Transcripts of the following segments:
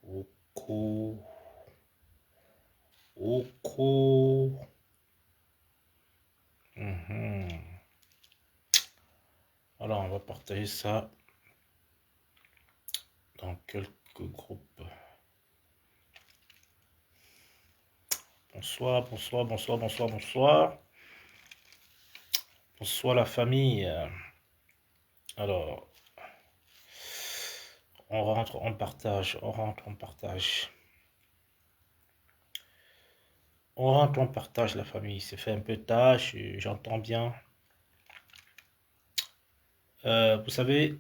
Oko, Oko. Alors, on va partager ça dans quelques groupes. Bonsoir, bonsoir, bonsoir, bonsoir, bonsoir. Bonsoir la famille. Alors, on rentre, on partage, on rentre, on partage. On rentre, on partage la famille. C'est fait un peu tard, j'entends bien. Vous savez,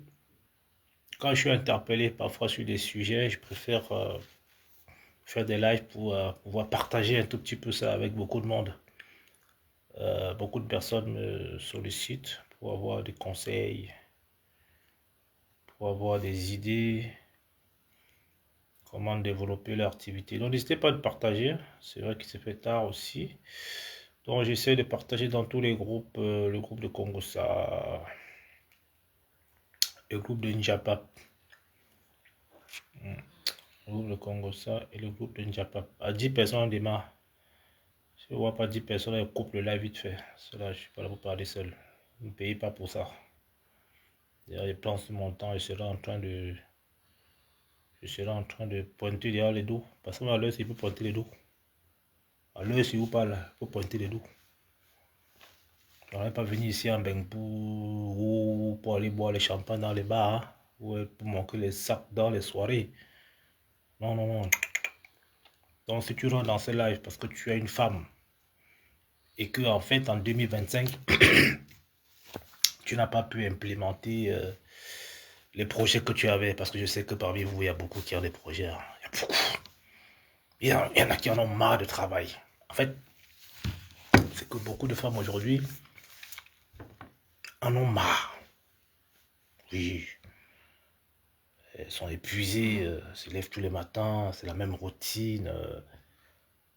quand je suis interpellé parfois sur des sujets, je préfère faire des lives pour pouvoir partager un tout petit peu ça avec beaucoup de monde. Beaucoup de personnes me sollicitent pour avoir des conseils, pour avoir des idées, comment développer leur activité. Donc n'hésitez pas à partager, c'est vrai qu'il s'est fait tard aussi. Donc j'essaie de partager dans tous les groupes, le groupe de Congossa, le groupe de Njapap, le groupe de Congossa et le groupe de Njapap. À 10 personnes on démarre. Si on ne voit pas 10 personnes, on coupe le live vite fait. Cela, je ne suis pas là pour parler seul. Ne payez pas pour ça. Derrière les plans sur mon temps, je serai en train de pointer derrière les dos. Parce que à l'heure, il peut pointer les dos. À l'heure, si vous parlez, il faut pointer les dos. On n'est pas venu ici en Bengpou pour aller boire les champagnes dans les bars, hein, ou pour manquer les sacs dans les soirées. Non, non, non. Donc, si tu rentres dans ce live parce que tu es une femme et que, en fait, en 2025, tu n'as pas pu implémenter les projets que tu avais, parce que je sais que parmi vous, il y a beaucoup qui ont des projets. Hein. Il y a beaucoup. Il y en a qui en ont marre de travail. En fait, c'est que beaucoup de femmes aujourd'hui en ont marre. Oui. Elles sont épuisées, se lèvent tous les matins, c'est la même routine,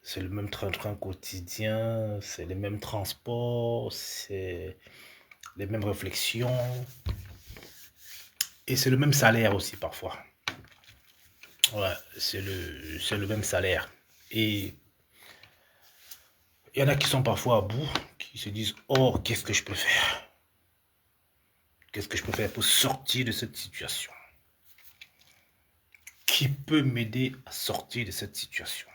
c'est le même train-train quotidien, c'est les mêmes transports, c'est les mêmes réflexions. Et c'est le même salaire aussi parfois. Ouais, c'est le même salaire. Et il y en a qui sont parfois à bout, qui se disent, oh, qu'est-ce que je peux faire? Qu'est-ce que je peux faire pour sortir de cette situation? Qui peut m'aider à sortir de cette situation?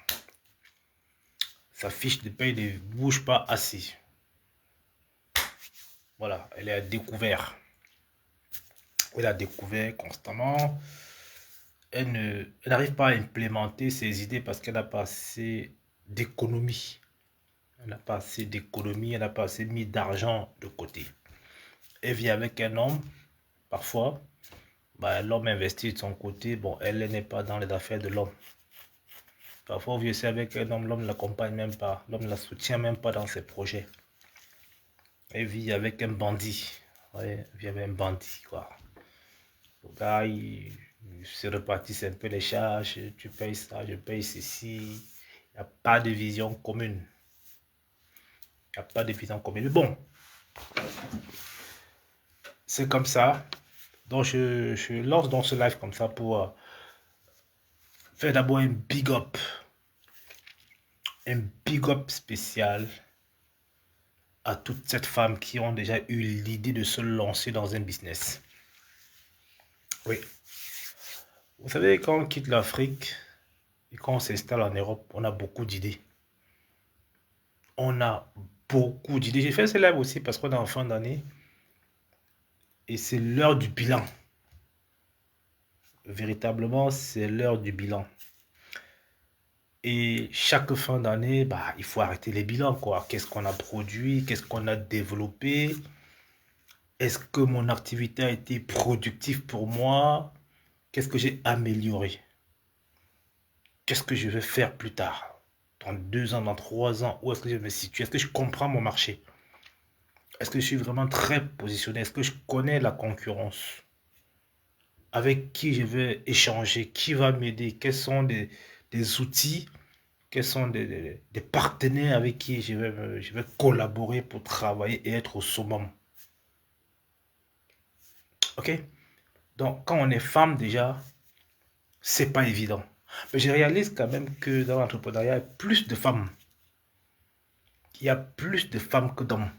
Sa fiche de paye ne bouge pas assez. Voilà, elle est à découvert. Elle a découvert constamment. Elle n'arrive pas à implémenter ses idées parce qu'elle n'a pas assez d'économie. Elle n'a pas assez d'économie, elle n'a pas assez mis d'argent de côté. Elle vit avec un homme, parfois. Bah, l'homme investit de son côté. Bon, elle n'est pas dans les affaires de l'homme. Parfois, vous vivez avec un homme, l'homme ne l'accompagne même pas. L'homme ne la soutient même pas dans ses projets. Elle vit avec un bandit. Ouais, elle vit avec un bandit, quoi. Le gars, il se répartissent un peu les charges. Tu payes ça, je paye ceci. Il n'y a pas de vision commune. Il n'y a pas de vision commune. Mais bon, c'est comme ça. Donc, je lance dans ce live comme ça pour faire d'abord un big up. Un big up spécial à toutes ces femmes qui ont déjà eu l'idée de se lancer dans un business. Oui. Vous savez, quand on quitte l'Afrique et quand on s'installe en Europe, on a beaucoup d'idées. On a beaucoup d'idées. J'ai fait ce live aussi parce qu'on est en fin d'année et c'est l'heure du bilan. Véritablement, c'est l'heure du bilan. Et chaque fin d'année, bah, il faut arrêter les bilans, quoi. Qu'est-ce qu'on a produit? Qu'est-ce qu'on a développé? Est-ce que mon activité a été productive pour moi? Qu'est-ce que j'ai amélioré? Qu'est-ce que je vais faire plus tard? Dans 2 ans, dans 3 ans, où est-ce que je me situe? Est-ce que je comprends mon marché? Est-ce que je suis vraiment très positionné? Est-ce que je connais la concurrence? Avec qui je vais échanger? Qui va m'aider? Quels sont des outils? Quels sont des partenaires avec qui je vais collaborer pour travailler et être au summum? Ok? Donc, quand on est femme, déjà, c'est pas évident. Mais je réalise quand même que dans l'entrepreneuriat, il y a plus de femmes. Il y a plus de femmes que d'hommes.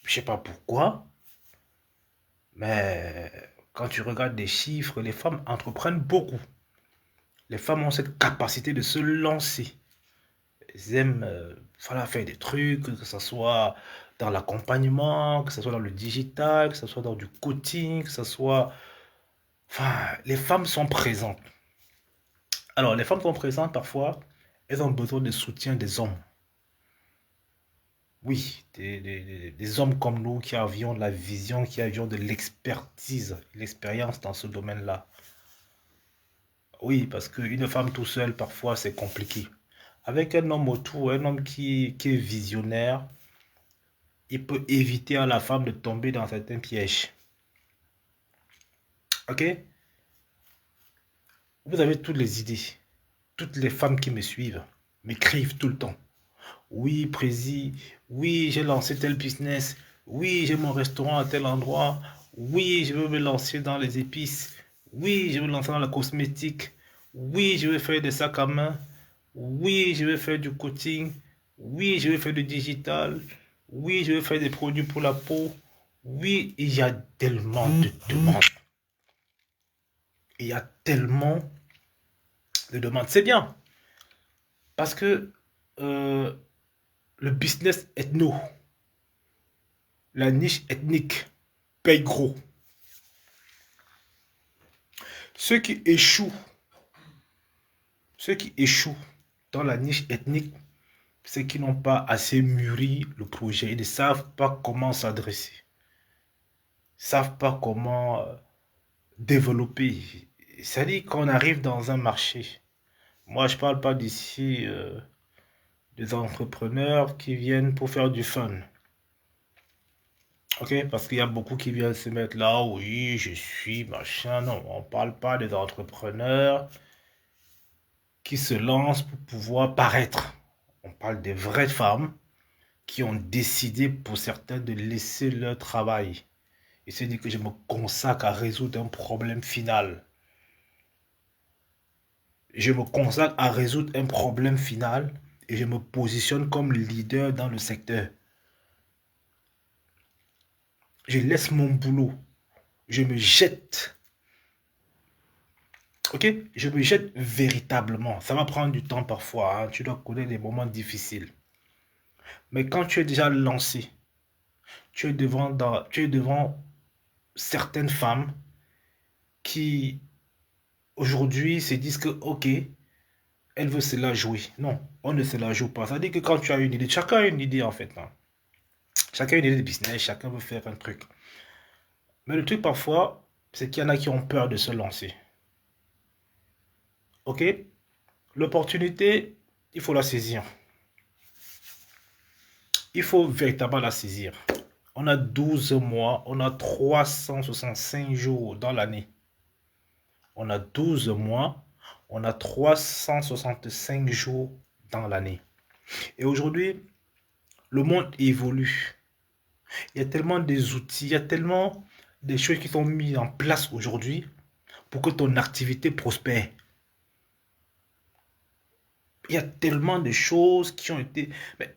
Je sais pas pourquoi, mais quand tu regardes les chiffres, les femmes entreprennent beaucoup. Les femmes ont cette capacité de se lancer. Elles aiment voilà, faire des trucs, que ce soit dans l'accompagnement, que ce soit dans le digital, que ce soit dans du coaching, que ce soit... Enfin, les femmes sont présentes. Alors, les femmes sont présentes parfois, elles ont besoin de soutien des hommes. Oui, des hommes comme nous qui avions de la vision, qui avions de l'expertise, l'expérience dans ce domaine-là. Oui, parce qu'une femme tout seule, parfois, c'est compliqué. Avec un homme autour, un homme qui est visionnaire, il peut éviter à la femme de tomber dans certains pièges. Ok? Vous avez toutes les idées. Toutes les femmes qui me suivent m'écrivent tout le temps. Oui, Prési, oui, j'ai lancé tel business. Oui, j'ai mon restaurant à tel endroit. Oui, je veux me lancer dans les épices. Oui, je veux me lancer dans la cosmétique. Oui, je veux faire des sacs à main. Oui, je veux faire du coaching. Oui, je veux faire du digital. Oui, je veux faire des produits pour la peau. Oui, il y a tellement de demandes. Il y a tellement de demandes. C'est bien parce que euh, le business ethno, la niche ethnique, paye gros. Ceux qui échouent, ceux qui échouent dans la niche ethnique, c'est qu'ils n'ont pas assez mûri le projet. Ils ne savent pas comment s'adresser. Ils ne savent pas comment développer. C'est-à-dire qu'on arrive dans un marché. Moi, je ne parle pas d'ici des entrepreneurs qui viennent pour faire du fun. Ok, parce qu'il y a beaucoup qui viennent se mettre là, oui, je suis machin. Non, on ne parle pas des entrepreneurs qui se lancent pour pouvoir paraître. On parle des vraies femmes qui ont décidé pour certains de laisser leur travail et se dire que je me consacre à résoudre un problème final. Je me consacre à résoudre un problème final et je me positionne comme leader dans le secteur. Je laisse mon boulot. Je me jette. Ok? Je me jette véritablement. Ça va prendre du temps parfois, hein. Tu dois connaître les moments difficiles. Mais quand tu es déjà lancé, tu es devant certaines femmes qui aujourd'hui se disent que, ok, elle veut se la jouer. Non, on ne se la joue pas. Ça veut dire que quand tu as une idée, chacun a une idée en fait, hein. Chacun a une idée de business, chacun veut faire un truc. Mais le truc parfois, c'est qu'il y en a qui ont peur de se lancer. Ok? L'opportunité, il faut la saisir. Il faut véritablement la saisir. On a 12 mois, on a 365 jours dans l'année. On a 12 mois, on a 365 jours dans l'année. Et aujourd'hui, le monde évolue. Il y a tellement des outils, il y a tellement des choses qui sont mises en place aujourd'hui pour que ton activité prospère. Il y a tellement de choses qui ont été... Mais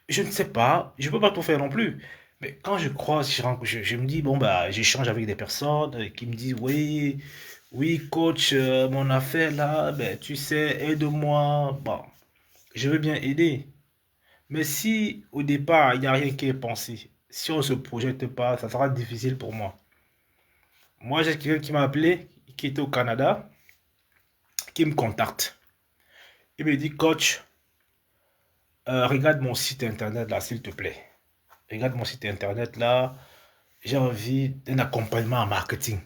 je ne sais pas, je ne peux pas tout faire non plus. Mais quand je croise, je me dis, bon, bah, j'échange avec des personnes qui me disent, oui, oui, coach, mon affaire là, ben, tu sais, aide-moi. Bon, je veux bien aider. Mais si au départ, il n'y a rien qui est pensé, si on ne se projette pas, ça sera difficile pour moi. Moi, j'ai quelqu'un qui m'a appelé, qui était au Canada, qui me contacte. Il me dit, coach, regarde mon site internet là, s'il te plaît. Regarde mon site internet là, j'ai envie d'un accompagnement en marketing.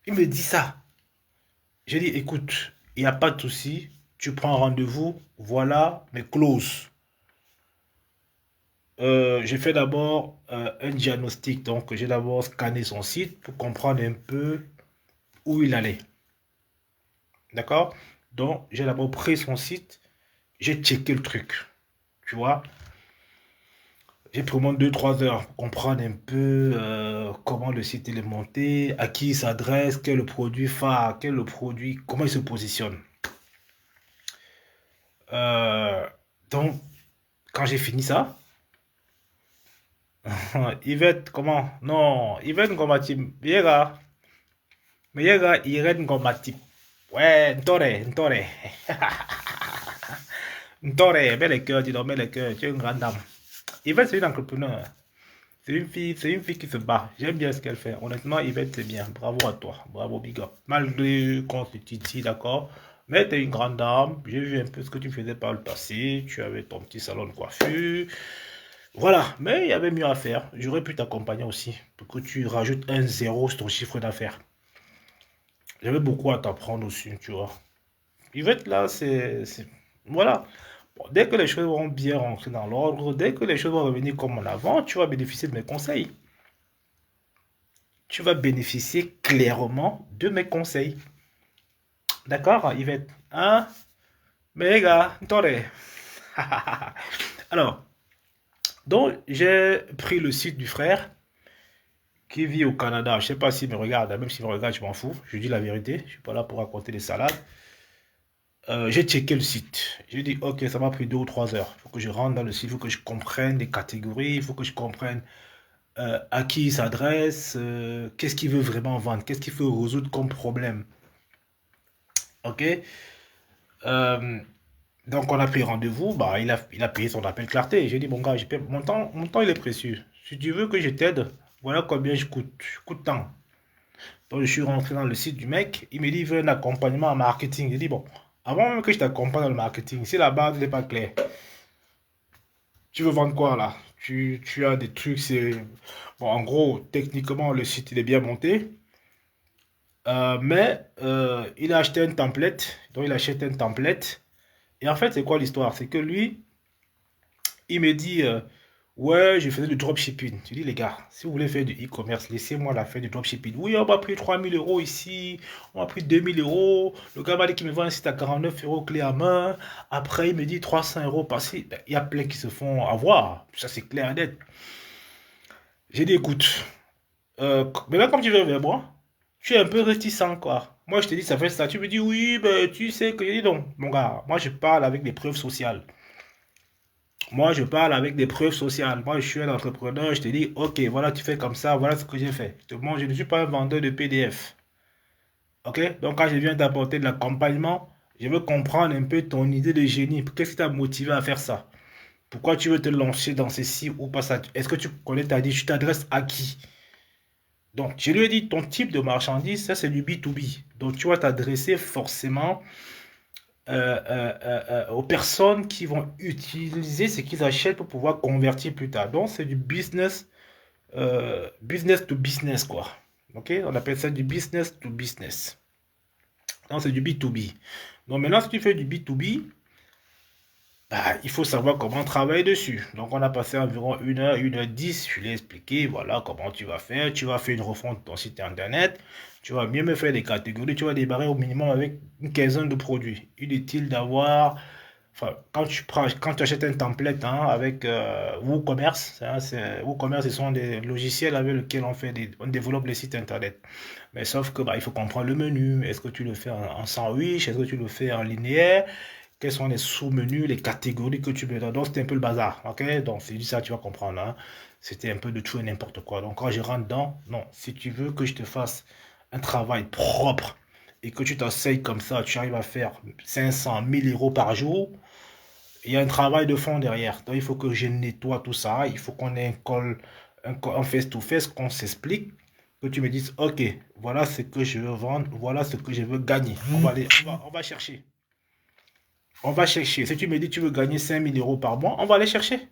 Il me dit ça. J'ai dit, écoute, il n'y a pas de souci, tu prends rendez-vous, voilà mes clauses. J'ai fait d'abord un diagnostic, donc j'ai d'abord scanné son site pour comprendre un peu où il allait. D'accord? Donc j'ai d'abord pris son site, j'ai checké le truc. Tu vois? J'ai pris au moins 2-3 heures pour comprendre un peu comment le site il est monté, à qui il s'adresse, quel est le produit phare, quel est le produit, comment il se positionne. Euh, donc, quand j'ai fini ça, Yvette, comment? Non, Yvette Ngomatip, Yvette Ngomatip. Ouais, Ntore, Ntore. Ntore, mets les cœurs, dis donc, mets les cœurs, tu es une grande dame. Yvette, c'est une entrepreneur. C'est une fille qui se bat. J'aime bien ce qu'elle fait. Honnêtement, Yvette, c'est bien. Bravo à toi. Bravo, big up. Malgré qu'on te titille, d'accord? Mais t'es une grande dame. J'ai vu un peu ce que tu faisais par le passé. Tu avais ton petit salon de coiffure. Voilà. Mais il y avait mieux à faire. J'aurais pu t'accompagner aussi. Pour que tu rajoutes un zéro sur ton chiffre d'affaires. J'avais beaucoup à t'apprendre aussi, tu vois. Yvette, là, voilà. Bon, dès que les choses vont bien rentrer dans l'ordre, dès que les choses vont revenir comme en avant, tu vas bénéficier de mes conseils. Tu vas bénéficier clairement de mes conseils. D'accord, Yvette? Hein? Mais les gars, attendez. Alors, donc, j'ai pris le site du frère qui vit au Canada. Je ne sais pas s'il me regarde. Même s'il me regarde, je m'en fous. Je dis la vérité. Je ne suis pas là pour raconter des salades. J'ai checké le site. J'ai dit, ok, ça m'a pris 2 ou 3 heures. Il faut que je rentre dans le site, il faut que je comprenne les catégories, il faut que je comprenne à qui il s'adresse, qu'est-ce qu'il veut vraiment vendre, qu'est-ce qu'il veut résoudre comme problème. Ok? Euh, donc on a pris rendez-vous, bah, il a payé son appel clarté. J'ai dit, bon gars, mon temps il est précieux. Si tu veux que je t'aide, voilà combien je coûte tant. Donc je suis rentré dans le site du mec, il me dit, il veut un accompagnement en marketing. J'ai dit, bon, avant même que je t'accompagne dans le marketing, si la base n'est pas claire, tu veux vendre quoi là? Tu as des trucs, c'est... Bon, en gros, techniquement, le site il est bien monté. Mais il a acheté un template, donc il achète un template. Et en fait, c'est quoi l'histoire? C'est que lui, il me dit, ouais, je faisais du dropshipping. Je dis, les gars, si vous voulez faire du e-commerce, laissez-moi la faire du dropshipping. Oui, on m'a pris 3 000 € ici, on m'a pris 2 000 €. Le gars m'a dit qu'il me vend un site à 49 € clé à main. Après, il me dit 300 € par-ci. Ben, il y a plein qui se font avoir. Ça, c'est clair et net. J'ai dit, écoute, mais là, comme tu veux vers moi, tu es un peu réticent, quoi. Moi, je te dis, ça fait ça. Tu me dis, oui, ben, tu sais que... Je dis, non, mon gars, moi, je parle avec des preuves sociales. Moi, je parle avec des preuves sociales. Moi, je suis un entrepreneur. Je te dis, ok, voilà, tu fais comme ça, voilà ce que j'ai fait. Moi, je ne suis pas un vendeur de PDF. Ok? Donc, quand je viens t'apporter de l'accompagnement, je veux comprendre un peu ton idée de génie. Qu'est-ce qui t'a motivé à faire ça? Pourquoi tu veux te lancer dans ceci ou pas ça? Est-ce que tu connais ta dit, tu t'adresses à qui? Donc, je lui ai dit, ton type de marchandise, ça, c'est du B2B. Donc, tu vas t'adresser forcément aux personnes qui vont utiliser ce qu'ils achètent pour pouvoir convertir plus tard. Donc, c'est du business to business, quoi. Ok? On appelle ça du business to business. Donc, c'est du B2B. Donc, maintenant, si tu fais du B2B, bah, il faut savoir comment travailler dessus. Donc, on a passé environ 1 heure 10. Je lui ai expliqué, voilà comment tu vas faire. Tu vas faire une refonte de ton site internet. Tu vas mieux me faire des catégories. Tu vas démarrer au minimum avec une quinzaine de produits. Inutile d'avoir. Enfin, quand tu achètes un template hein, avec WooCommerce, hein, WooCommerce, ce sont des logiciels avec lesquels on développe les sites internet. Mais sauf que bah, il faut comprendre le menu. Est-ce que tu le fais en sandwich? Est-ce que tu le fais en linéaire? Quels sont les sous-menus, les catégories que tu mets dedans. Donc, c'était un peu le bazar. Ok? Donc, c'est ça, tu vas comprendre. Hein. C'était un peu de tout et n'importe quoi. Donc, quand je rentre dedans, non. Si tu veux que je te fasse un travail propre et que tu t'essayes comme ça, tu arrives à faire 500, 1000 € par jour, il y a un travail de fond derrière. Donc, il faut que je nettoie tout ça. Il faut qu'on ait un face-to-face, qu'on s'explique. Que tu me dises, ok, voilà ce que je veux vendre, voilà ce que je veux gagner. On va chercher. On va chercher. Si tu me dis que tu veux gagner 5 000 € par mois, on va aller chercher.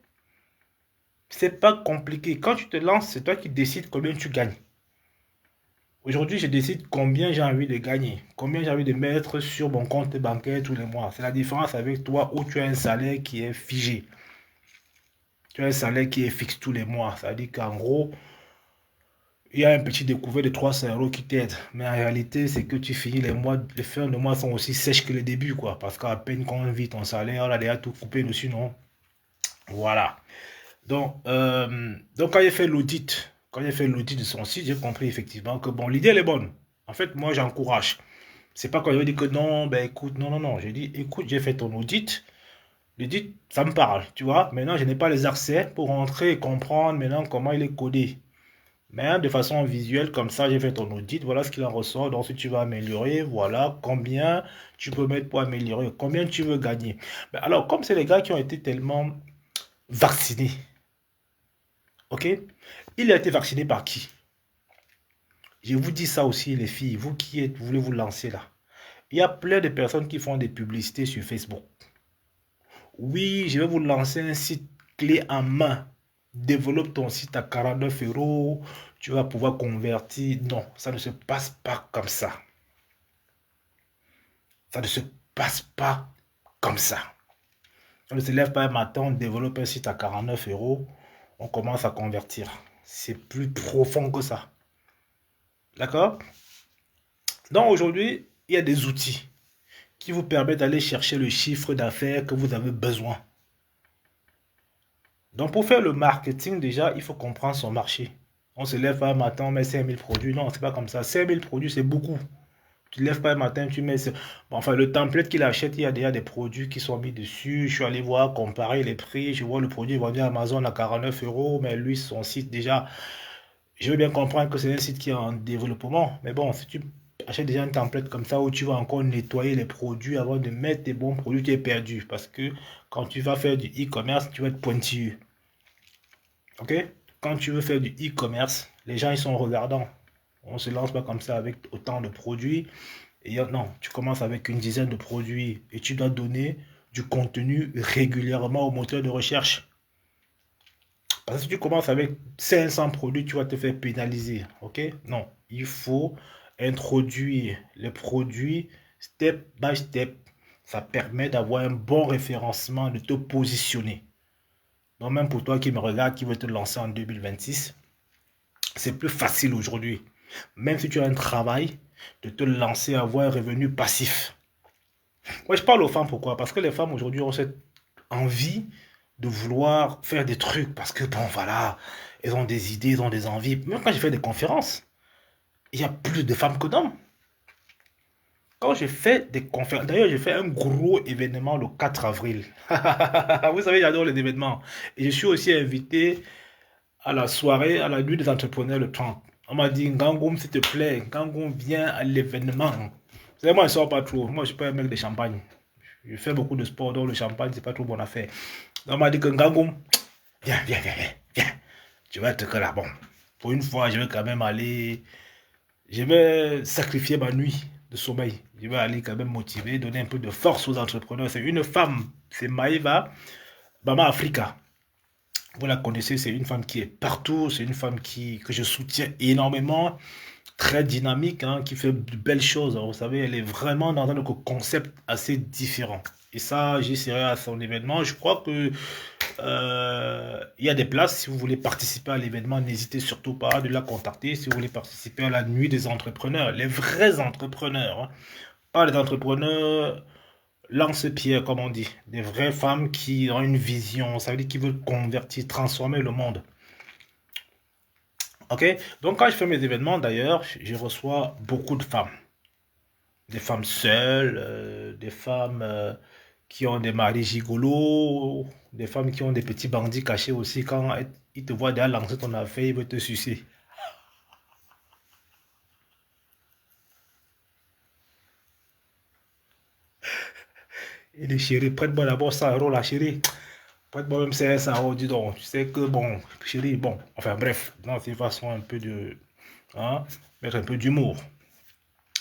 C'est pas compliqué. Quand tu te lances, c'est toi qui décides combien tu gagnes. Aujourd'hui, je décide combien j'ai envie de gagner, combien j'ai envie de mettre sur mon compte bancaire tous les mois. C'est la différence avec toi où tu as un salaire qui est figé. Tu as un salaire qui est fixe tous les mois. Ça veut dire qu'en gros, il y a un petit découvert de 300 € qui t'aide. Mais en réalité, c'est que tu finis les fins de mois sont aussi sèches que les débuts, quoi. Parce qu'à peine qu'on vit ton salaire, on a déjà tout coupé dessus, non? Voilà. Donc quand j'ai fait l'audit de son site, j'ai compris effectivement que bon, l'idée elle est bonne. En fait, moi j'encourage. C'est pas quand je dis que non, ben écoute, non, non, non. J'ai dit, écoute, j'ai fait ton audit. L'audit, ça me parle, tu vois. Maintenant, je n'ai pas les accès pour rentrer et comprendre maintenant comment il est codé. Mais hein, de façon visuelle, comme ça, j'ai fait ton audit, voilà ce qu'il en ressort. Donc, si tu veux améliorer, voilà combien tu peux mettre pour améliorer, combien tu veux gagner. Ben, alors, comme c'est les gars qui ont été tellement vaccinés, ok? Il a été vacciné par qui? Je vous dis ça aussi, les filles, vous qui êtes, vous voulez vous lancer là. Il y a plein de personnes qui font des publicités sur Facebook. Oui, je vais vous lancer un site clé en main. Développe ton site à 49 euros. Tu vas pouvoir convertir. Non, ça ne se passe pas comme ça. Ça ne se passe pas comme ça. On ne se lève pas un matin, on développe un site à 49 euros. On commence à convertir. C'est plus profond que ça. D'accord? Donc aujourd'hui, il y a des outils qui vous permettent d'aller chercher le chiffre d'affaires que vous avez besoin. Donc pour faire le marketing, déjà, il faut comprendre son marché. On se lève pas un matin, on met 5000 produits. Non, c'est pas comme ça. 5000 produits, c'est beaucoup. Tu ne lèves pas un matin, tu mets... Bon, enfin, le template qu'il achète, il y a déjà des produits qui sont mis dessus. Je suis allé voir, comparer les prix. Je vois le produit vendu à Amazon à 49 euros. Mais lui, son site, déjà, je veux bien comprendre que c'est un site qui est en développement. Mais bon, si tu achètes déjà un template comme ça où tu vas encore nettoyer les produits avant de mettre tes bons produits, tu es perdu. Parce que quand tu vas faire du e-commerce, tu vas être pointilleux. Ok? Quand tu veux faire du e-commerce, les gens ils sont regardants. On se lance pas comme ça avec autant de produits. Et non, tu commences avec une dizaine de produits et tu dois donner du contenu régulièrement au moteur de recherche. Parce que si tu commences avec 500 produits, tu vas te faire pénaliser. Ok? Non, il faut introduire les produits step by step. Ça permet d'avoir un bon référencement, de te positionner. Donc même pour toi qui me regarde, qui veut te lancer en 2026, c'est plus facile aujourd'hui. Même si tu as un travail, de te lancer à avoir un revenu passif. Moi, je parle aux femmes, pourquoi? Parce que les femmes aujourd'hui ont cette envie de vouloir faire des trucs. Parce que, bon, voilà, elles ont des idées, elles ont des envies. Même quand j'ai fait des conférences, il y a plus de femmes que d'hommes. Quand j'ai fait des conférences, d'ailleurs, j'ai fait un gros événement le 4 avril. Vous savez, j'adore les événements. Et je suis aussi invité à la soirée, à la nuit des entrepreneurs le 30. On m'a dit, Ngangoum, s'il te plaît, Ngangoum, viens à l'événement. Vous savez, moi, je ne sors pas trop. Moi, je ne suis pas un mec de champagne. Je fais beaucoup de sport, donc le champagne, c'est pas trop bonne affaire. Donc, on m'a dit que Ngangoum, viens, viens, viens, viens, viens. Tu vas être que là, bon. Pour une fois, je vais quand même aller. Je vais sacrifier ma nuit de sommeil. Je vais aller quand même motiver, donner un peu de force aux entrepreneurs. C'est une femme, c'est Maïva Bama Africa. Vous la connaissez, c'est une femme qui est partout, c'est une femme que je soutiens énormément, très dynamique, hein, qui fait de belles choses. Hein. Vous savez, elle est vraiment dans un concept assez différent. Et ça, j'y serai à son événement. Je crois que il y a des places. Si vous voulez participer à l'événement, n'hésitez surtout pas de la contacter. Si vous voulez participer à la nuit des entrepreneurs, les vrais entrepreneurs, hein, pas les entrepreneurs lance-pierre, comme on dit. Des vraies femmes qui ont une vision, ça veut dire qu'ils veulent convertir, transformer le monde. Ok? Donc, quand je fais mes événements, d'ailleurs, je reçois beaucoup de femmes. Des femmes seules, des femmes qui ont des maris gigolos, des femmes qui ont des petits bandits cachés aussi. Quand ils te voient déjà lancer ton affaire, ils veulent te sucer. Et les chéris, prête-moi d'abord 100 euros, la chérie. Prête-moi même 500 euros, dis donc. Tu sais que, bon, chérie, bon. Enfin, bref, dans une façon un peu de. Hein, mettre un peu d'humour.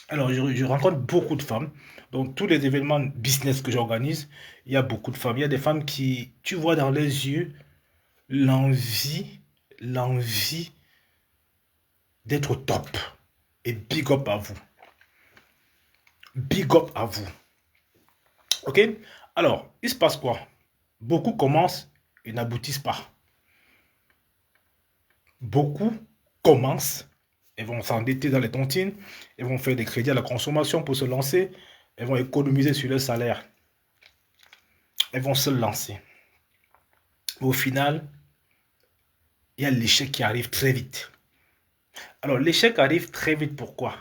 Alors, je rencontre beaucoup de femmes. Donc, tous les événements business que j'organise, il y a beaucoup de femmes. Il y a des femmes qui, tu vois dans les yeux, l'envie d'être au top. Et big up à vous. Big up à vous. Ok? Alors, il se passe quoi? Beaucoup commencent et n'aboutissent pas. Beaucoup commencent et vont s'endetter dans les tontines, elles vont faire des crédits à la consommation pour se lancer, elles vont économiser sur leur salaire, elles vont se lancer. Au final, il y a l'échec qui arrive très vite. Alors, l'échec arrive très vite, pourquoi?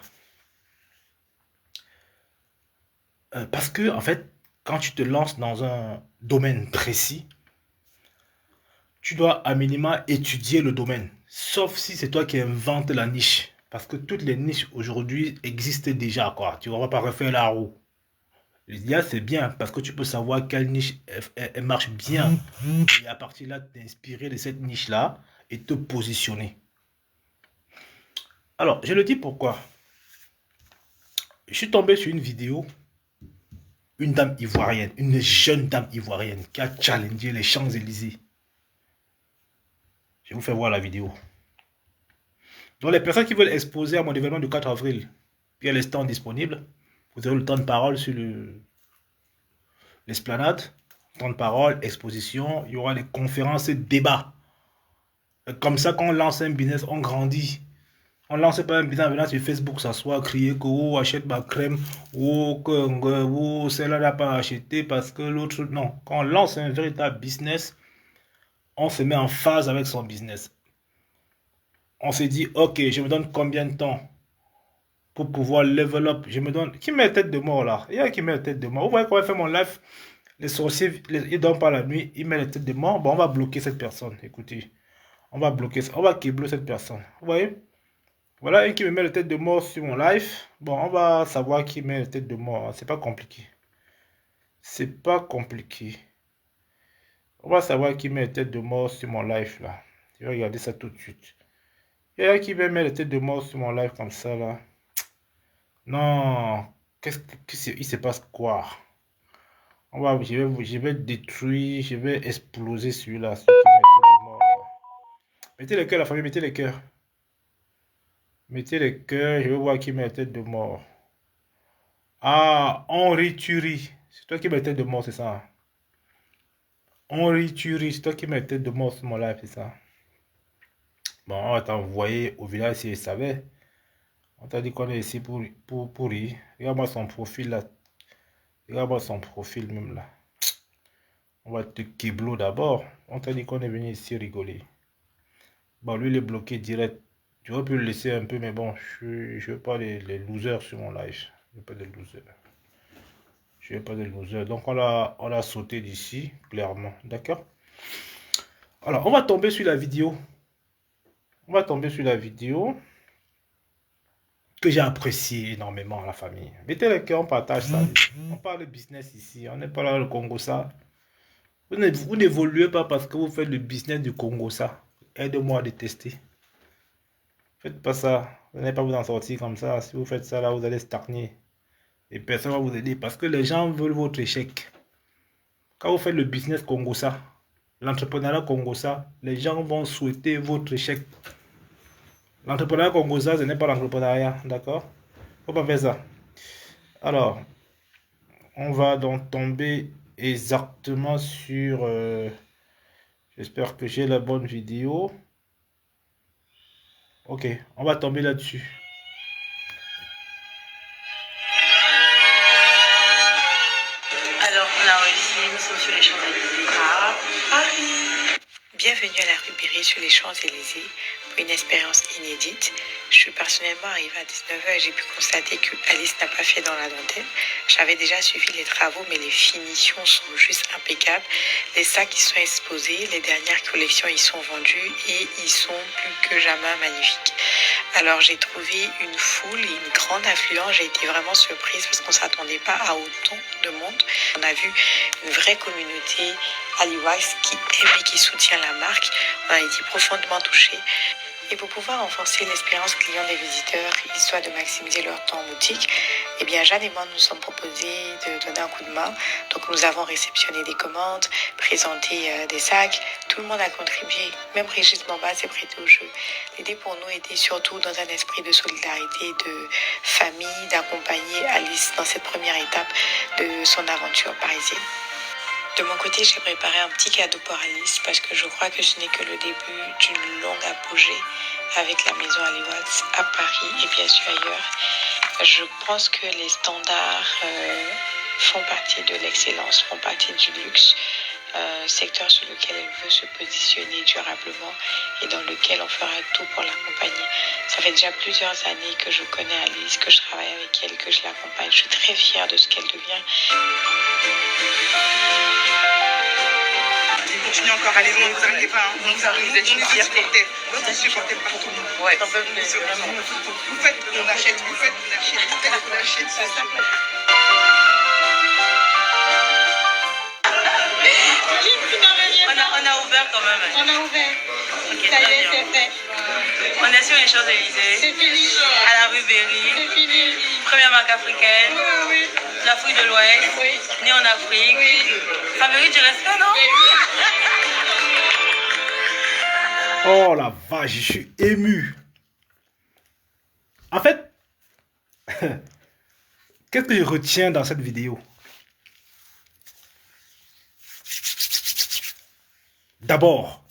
Parce que, en fait, quand tu te lances dans un domaine précis, tu dois à minima étudier le domaine. Sauf si c'est toi qui inventes la niche. Parce que toutes les niches aujourd'hui existent déjà, quoi. Tu ne vas pas refaire la roue. L'IA, c'est bien parce que tu peux savoir quelle niche elle marche bien. Et à partir de là, t'inspirer de cette niche-là et te positionner. Alors, je le dis pourquoi. Je suis tombé sur une vidéo, une dame ivoirienne, une jeune dame ivoirienne qui a challengé les Champs-Élysées. Je vous fais voir la vidéo. Donc, les personnes qui veulent exposer à mon événement du 4 avril, puis il y a les stands disponibles, vous aurez le temps de parole sur l'esplanade, temps de parole, exposition, il y aura des conférences et débats. Comme ça, quand on lance un business, on grandit. On lance pas un business en venant sur Facebook, s'asseoir, crier que oh, achète ma crème, ou que oh, celle-là n'a pas acheté parce que l'autre. Non, quand on lance un véritable business, on se met en phase avec son business. On se dit, ok, je me donne combien de temps pour pouvoir level up. Je me donne. Qui met la tête de mort là? Il y a qui met la tête de mort. Vous voyez quand on fait mon live, les sorciers, ils dorment pas la nuit, ils mettent la tête de mort. Bon, on va bloquer cette personne. Écoutez, on va bloquer ça. On va kibler cette personne. Vous voyez? Voilà un qui me met la tête de mort sur mon live. Bon, on va savoir qui met la tête de mort. C'est pas compliqué. C'est pas compliqué. On va savoir qui met la tête de mort sur mon live là. Je vais regarder ça tout de suite. Il y a qui me met la tête de mort sur mon live comme ça là. Non. Il se passe quoi? Je vais détruire, je vais exploser celui-là. Celui qui met la tête de mort, là. Mettez les cœurs, la famille, mettez les cœurs. Mettez les cœurs, je vais voir qui met la tête de mort. Ah, Henri Thury. C'est toi qui mets la tête de mort, c'est ça? Henri Thury, c'est toi qui mets la tête de mort sur mon live, c'est ça? Bon, on va t'envoyer au village si je savais. On t'a dit qu'on est ici pour rire. Regarde-moi son profil là. Regarde-moi son profil même là. On va te kiblo d'abord. On t'a dit qu'on est venu ici rigoler. Bon, lui, il est bloqué direct. Tu aurais pu le laisser un peu, mais bon, je ne veux pas les losers sur mon live. Je veux pas des losers. Je veux pas des losers. Donc, on l'a sauté d'ici, clairement. D'accord? Alors, on va tomber sur la vidéo. On va tomber sur la vidéo que j'ai appréciée énormément à la famille. Mettez le cœur, on partage ça. On parle de business ici. On n'est pas là le Congo ça. Vous n'évoluez pas parce que vous faites le business du Congo ça. Aide-moi à détester. Faites pas ça. Vous n'allez pas vous en sortir comme ça. Si vous faites ça là, vous allez stagner. Et personne ne va vous aider parce que les gens veulent votre échec. Quand vous faites le business Congo ça, l'entrepreneuriat Congo ça, les gens vont souhaiter votre échec. L'entrepreneuriat Congo ça, ce n'est pas l'entrepreneuriat, d'accord? Faut pas faire ça. Alors, on va donc tomber exactement sur... j'espère que j'ai la bonne vidéo. Ok, on va tomber là-dessus. Alors, là aussi, nous sommes sur les Champs-Élysées à Paris. Bienvenue à la Ribéry sur les Champs-Élysées pour une expérience inédite. Je suis personnellement arrivée à 19h et j'ai pu constater que Alice n'a pas fait dans la dentelle. J'avais déjà suivi les travaux, mais les finitions sont juste impeccables. Les sacs qui sont exposés, les dernières collections y sont vendues et ils sont plus que jamais magnifiques. Alors j'ai trouvé une foule et une grande affluence. J'ai été vraiment surprise parce qu'on ne s'attendait pas à autant de monde. On a vu une vraie communauté Aliwax qui aime et qui soutient la marque. On a été profondément touchés. Et pour pouvoir renforcer l'expérience client des visiteurs, histoire de maximiser leur temps en boutique, eh bien, Jeanne et moi nous sommes proposés de donner un coup de main. Donc, nous avons réceptionné des commandes, présenté des sacs. Tout le monde a contribué. Même Régis Bamba s'est prêté au jeu. L'idée pour nous était surtout dans un esprit de solidarité, de famille, d'accompagner Alice dans cette première étape de son aventure parisienne. De mon côté, j'ai préparé un petit cadeau pour Alice parce que je crois que ce n'est que le début d'une longue apogée avec la maison Aliwax à Paris et bien sûr ailleurs. Je pense que les standards font partie de l'excellence, font partie du luxe. secteur sur lequel elle veut se positionner durablement et dans lequel on fera tout pour l'accompagner. Ça fait déjà plusieurs années que je connais Alice, que je travaille avec elle, que je l'accompagne. Je suis très fière de ce qu'elle devient. Continuez encore, allez-y, ne vous arrêtez pas. Vous êtes une fierté. Vous êtes supporté par tout le monde. Ouais. Vous faites, on achète, vous faites, on achète, on achète, c'est ça. On a ouvert quand même. On a ouvert. Okay, Ça y est, c'est fait. On est sur les Champs-Élysées. C'est fini. À la rue Berry. C'est fini. Première marque africaine. Oui. L'Afrique de l'Ouest. Oui. Né en Afrique. Oui. Ça mérite du respect, non? Oh la vache, je suis ému. En fait, qu'est-ce que je retiens dans cette vidéo? D'abord,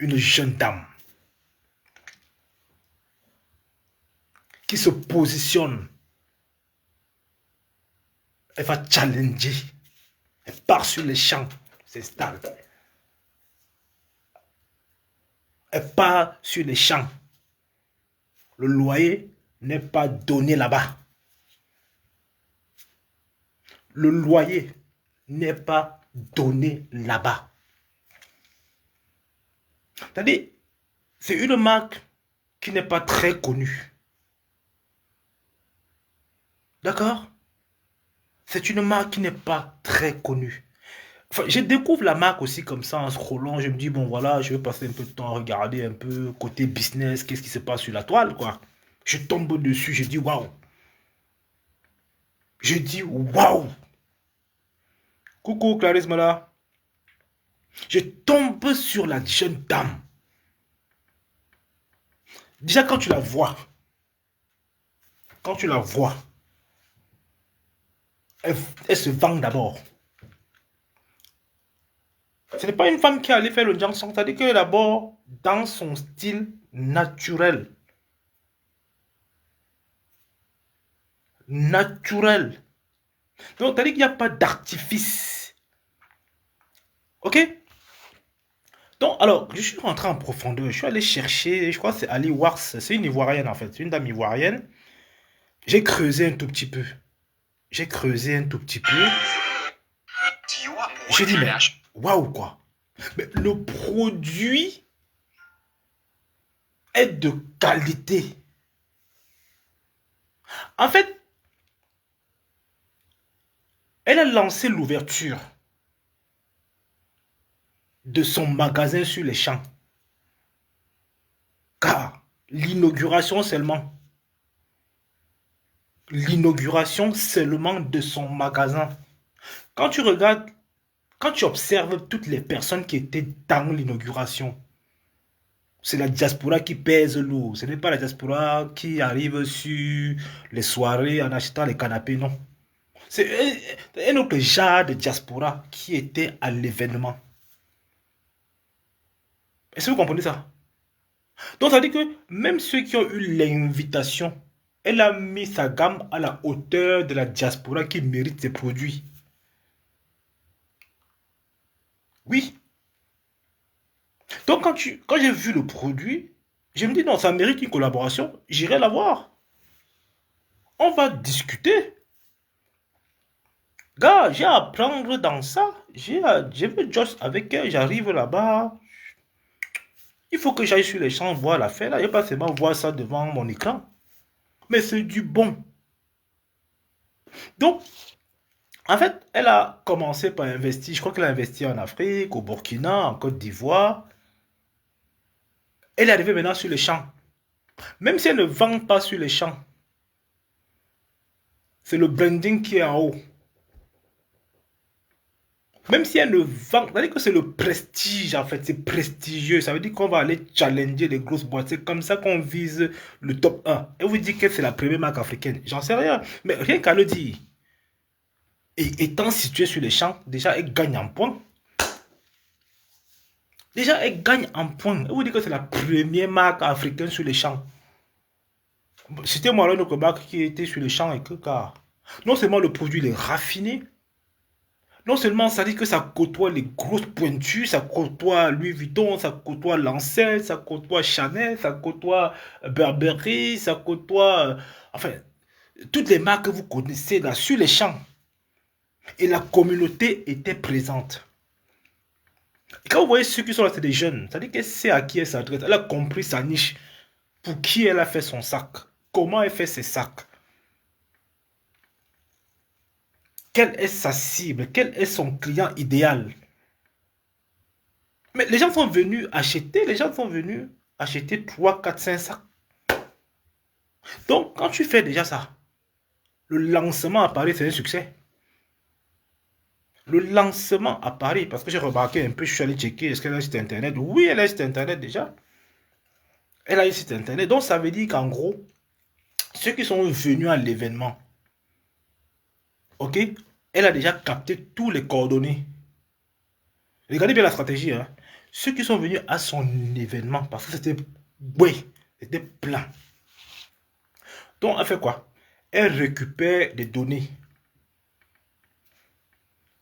une jeune dame qui se positionne. Elle va challenger. Elle part sur les champs, s'installe. Elle part sur les champs. Le loyer n'est pas donné là-bas. Le loyer n'est pas donné là-bas. C'est-à-dire, c'est une marque qui n'est pas très connue. D'accord? C'est une marque qui n'est pas très connue. Enfin, je découvre la marque aussi comme ça en scrollant. Je me dis, bon voilà, je vais passer un peu de temps à regarder un peu côté business, qu'est-ce qui se passe sur la toile, quoi. Je tombe dessus, je dis, waouh. Je dis, waouh. Coucou Clarisse Mala. Je tombe sur la jeune dame. Déjà, quand tu la vois, elle se vend d'abord. Ce n'est pas une femme qui allait faire le Janson, c'est-à-dire que d'abord, dans son style naturel. Naturel. Donc, c'est-à-dire qu'il n'y a pas d'artifice. Ok? Donc, alors, je suis rentré en profondeur. Je suis allé chercher, je crois que c'est Ali Wars. C'est une Ivoirienne, en fait. C'est une dame ivoirienne. J'ai creusé un tout petit peu. J'ai dit, mais waouh, quoi. Mais le produit est de qualité. En fait, elle a lancé l'ouverture de son magasin sur les champs. Car l'inauguration seulement de son magasin. Quand tu regardes, quand tu observes toutes les personnes qui étaient dans l'inauguration, c'est la diaspora qui pèse lourd. Ce n'est pas la diaspora qui arrive sur les soirées en achetant les canapés, non. C'est un autre genre de diaspora qui était à l'événement. Est-ce que vous comprenez ça? Donc ça veut dire que même ceux qui ont eu l'invitation, elle a mis sa gamme à la hauteur de la diaspora qui mérite ses produits. Oui. Donc quand j'ai vu le produit, je me dis non, ça mérite une collaboration, j'irai la voir. On va discuter. Gars, j'ai à apprendre dans ça. Je veux juste avec elle, j'arrive là-bas. Il faut que j'aille sur les champs voir l'affaire là. Je ne vais pas seulement voir ça devant mon écran. Mais c'est du bon. Donc, en fait, elle a commencé par investir. Je crois qu'elle a investi en Afrique, au Burkina, en Côte d'Ivoire. Elle est arrivée maintenant sur les champs. Même si elle ne vend pas sur les champs, c'est le branding qui est en haut. Même si elle ne vend, ça veut dire que c'est le prestige en fait, c'est prestigieux. Ça veut dire qu'on va aller challenger les grosses boîtes. C'est comme ça qu'on vise le top 1. Et vous dites que c'est la première marque africaine. J'en sais rien. Mais rien qu'à le dire. Et étant située sur les champs, déjà elle gagne en points. Déjà elle gagne en points. Et vous dites que c'est la première marque africaine sur les champs. C'était moi une autre marque qui était sur les champs et que car non seulement le produit est raffiné. Non seulement ça dit que ça côtoie les grosses pointues, ça côtoie Louis Vuitton, ça côtoie Lancel, ça côtoie Chanel, ça côtoie Burberry, ça côtoie... enfin, toutes les marques que vous connaissez là, sur les champs. Et la communauté était présente. Et quand vous voyez ceux qui sont là, c'est des jeunes. Ça dit qu'elle sait à qui elle s'adresse. Elle a compris sa niche. Pour qui elle a fait son sac. Comment elle fait ses sacs. Quelle est sa cible? Quel est son client idéal? Mais les gens sont venus acheter. Les gens sont venus acheter 3, 4, 5 sacs. Donc, quand tu fais déjà ça, le lancement à Paris, c'est un succès. Le lancement à Paris, parce que j'ai remarqué un peu, je suis allé checker, est-ce qu'elle a un site internet? Oui, elle a un site internet déjà. Elle a un site internet. Donc, ça veut dire qu'en gros, ceux qui sont venus à l'événement, ok, elle a déjà capté tous les coordonnées. Regardez bien la stratégie. Hein. Ceux qui sont venus à son événement, parce que c'était, oui, c'était plein. Donc, elle fait quoi? Elle récupère des données.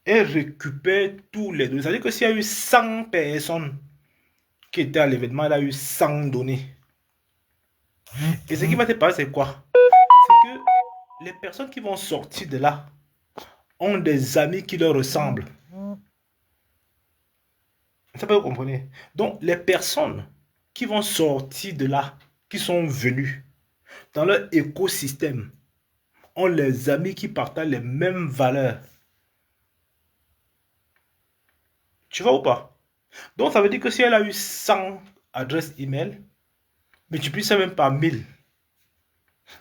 Elle récupère tous les données. C'est-à-dire que s'il y a eu 100 personnes qui étaient à l'événement, elle a eu 100 données. Et ce qui va te passer, c'est quoi? C'est que les personnes qui vont sortir de là ont des amis qui leur ressemblent. Ça peut vous comprenez? Donc, les personnes qui vont sortir de là, qui sont venues dans leur écosystème, ont les amis qui partagent les mêmes valeurs. Tu vois ou pas? Donc, ça veut dire que si elle a eu 100 adresses email, mais tu puisses même pas 1000.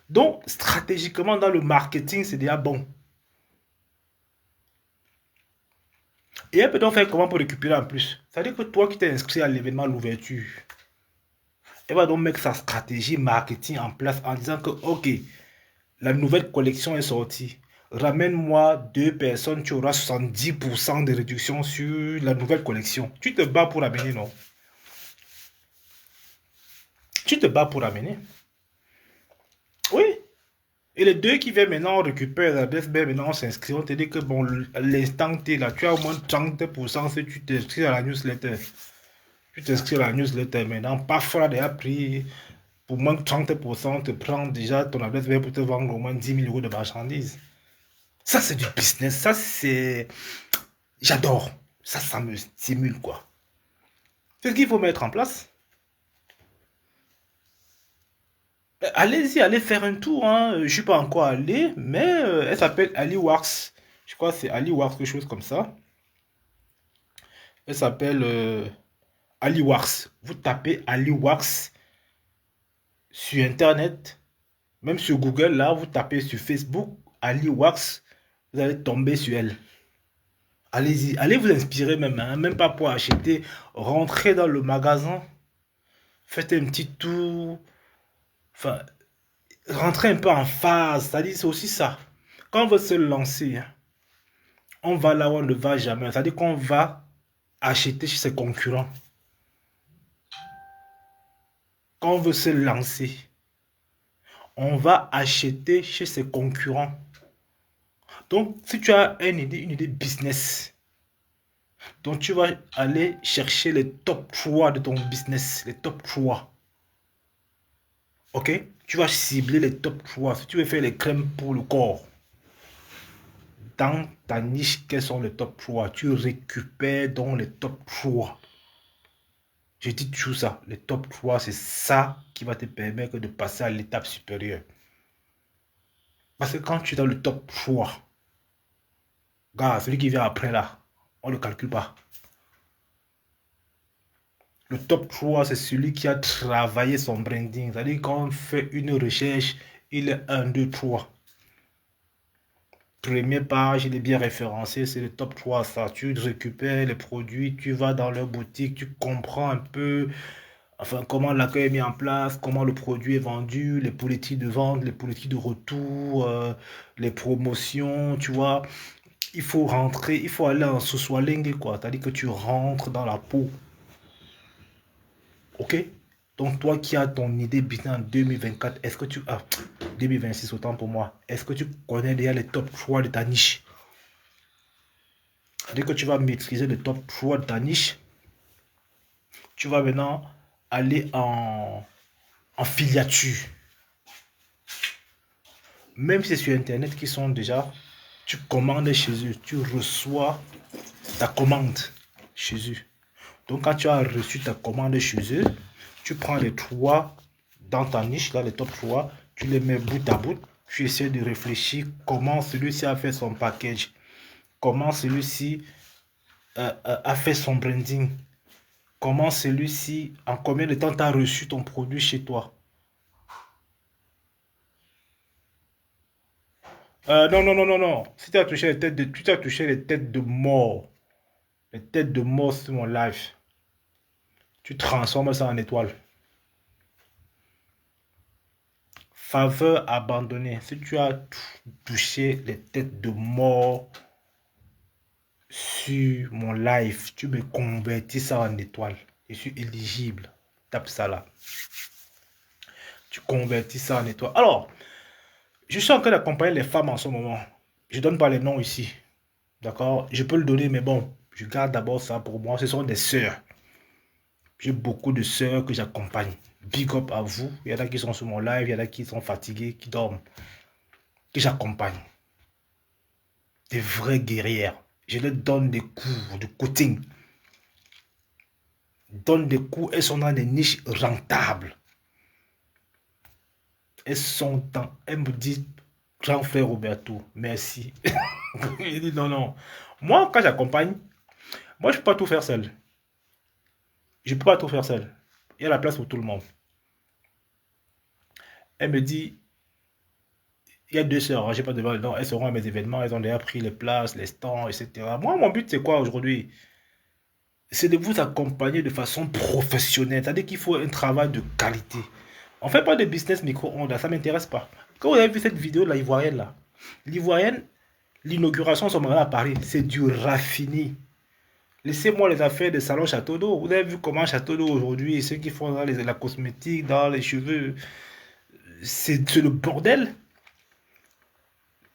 Donc, stratégiquement, dans le marketing, c'est déjà bon. Et elle peut donc faire comment pour récupérer en plus? Ça veut dire que toi qui t'es inscrit à l'événement, l'ouverture, elle va donc mettre sa stratégie marketing en place en disant que, ok, la nouvelle collection est sortie. Ramène-moi 2 personnes, tu auras 70% de réduction sur la nouvelle collection. Tu te bats pour amener, non? Tu te bats pour amener. Oui. Et les 2 qui viennent maintenant récupérer l'adresse, ben maintenant on s'inscrit. On te dit que bon, l'instant T là, tu as au moins 30% si tu t'inscris à la newsletter. Tu t'inscris à la newsletter maintenant. Parfois, déjà pris pour moins de 30%, te prend déjà ton adresse pour te vendre au moins 10 000 € de marchandises. Ça, c'est du business. Ça, c'est... J'adore. Ça me stimule, quoi. C'est ce qu'il faut mettre en place. Allez-y, allez faire un tour. Hein. Je ne suis pas encore allé, mais elle s'appelle AliWorks. Je crois que c'est AliWorks, quelque chose comme ça. Elle s'appelle AliWorks. Vous tapez AliWorks sur Internet, même sur Google, là, vous tapez sur Facebook, AliWorks, vous allez tomber sur elle. Allez-y, allez vous inspirer même, hein, même pas pour acheter. Rentrez dans le magasin, faites un petit tour. Enfin, rentrez un peu en phase, c'est-à-dire c'est aussi ça. Quand on veut se lancer, hein, on va là où on ne va jamais. C'est-à-dire qu'on va acheter chez ses concurrents. Quand on veut se lancer, on va acheter chez ses concurrents. Donc, si tu as une idée business, donc tu vas aller chercher les top 3 de ton business, les top 3. Ok? Tu vas cibler les top 3. Si tu veux faire les crèmes pour le corps, dans ta niche, quels sont les top 3? Tu récupères donc les top 3. Je dis toujours ça. Les top 3, c'est ça qui va te permettre de passer à l'étape supérieure. Parce que quand tu es dans le top 3, gars, celui qui vient après là, on ne le calcule pas. Le top 3, c'est celui qui a travaillé son branding. C'est-à-dire quand on fait une recherche, il est 1, 2, 3. Première page, il est bien référencé, c'est le top 3. Ça, tu récupères les produits, tu vas dans leur boutique, tu comprends un peu enfin, comment l'accueil est mis en place, comment le produit est vendu, les politiques de vente, les politiques de retour, les promotions, tu vois. Il faut rentrer, il faut aller en sous-soiling, quoi. C'est-à-dire que tu rentres dans la peau. Ok? Donc, toi qui as ton idée business en 2024, est-ce que tu... Ah, 2026, autant pour moi. Est-ce que tu connais déjà les top 3 de ta niche? Dès que tu vas maîtriser le top 3 de ta niche, tu vas maintenant aller en filature. Même si c'est sur Internet qui sont déjà, tu commandes chez eux, tu reçois ta commande chez eux. Donc, quand tu as reçu ta commande chez eux, tu prends les 3 dans ta niche, là, les top 3, tu les mets bout à bout, tu essaies de réfléchir comment celui-ci a fait son package, comment celui-ci a fait son branding, comment celui-ci, en combien de temps tu as reçu ton produit chez toi. Non, non, non, non, non. Si tu as touché les têtes de, tu as touché les têtes de mort. Les têtes de mort sur mon live. Tu transformes ça en étoile. Faveur abandonnée. Si tu as touché les têtes de mort sur mon live, tu me convertis ça en étoile. Je suis éligible. Tape ça là. Tu convertis ça en étoile. Alors, je suis en train d'accompagner les femmes en ce moment. Je ne donne pas les noms ici. D'accord? Je peux le donner, mais bon, je garde d'abord ça pour moi. Ce sont des sœurs. J'ai beaucoup de sœurs que j'accompagne. Big up à vous. Il y en a qui sont sur mon live, il y en a qui sont fatigués, qui dorment. Que j'accompagne. Des vraies guerrières. Je leur donne des cours de coaching. Donne des cours. Elles sont dans des niches rentables. Elles me disent, grand frère Roberto, merci. Il dit non, non. Moi, quand j'accompagne, moi, je ne peux pas tout faire seul. Je ne peux pas tout faire seul. Il y a la place pour tout le monde. Elle me dit, il y a 2 sœurs, je n'ai pas de mal, non, elles seront à mes événements, elles ont déjà pris les places, les stands, etc. Moi, mon but, c'est quoi aujourd'hui? C'est de vous accompagner de façon professionnelle. C'est-à-dire qu'il faut un travail de qualité. On ne fait pas de business micro-ondes, ça ne m'intéresse pas. Quand vous avez vu cette vidéo de la Ivoirienne, là, l'Ivoirienne, l'inauguration de son mariage à Paris, c'est du raffiné. Laissez-moi les affaires de salon Château d'Eau. Vous avez vu comment Château d'Eau aujourd'hui, ceux qui font dans la cosmétique, dans les cheveux, c'est le bordel.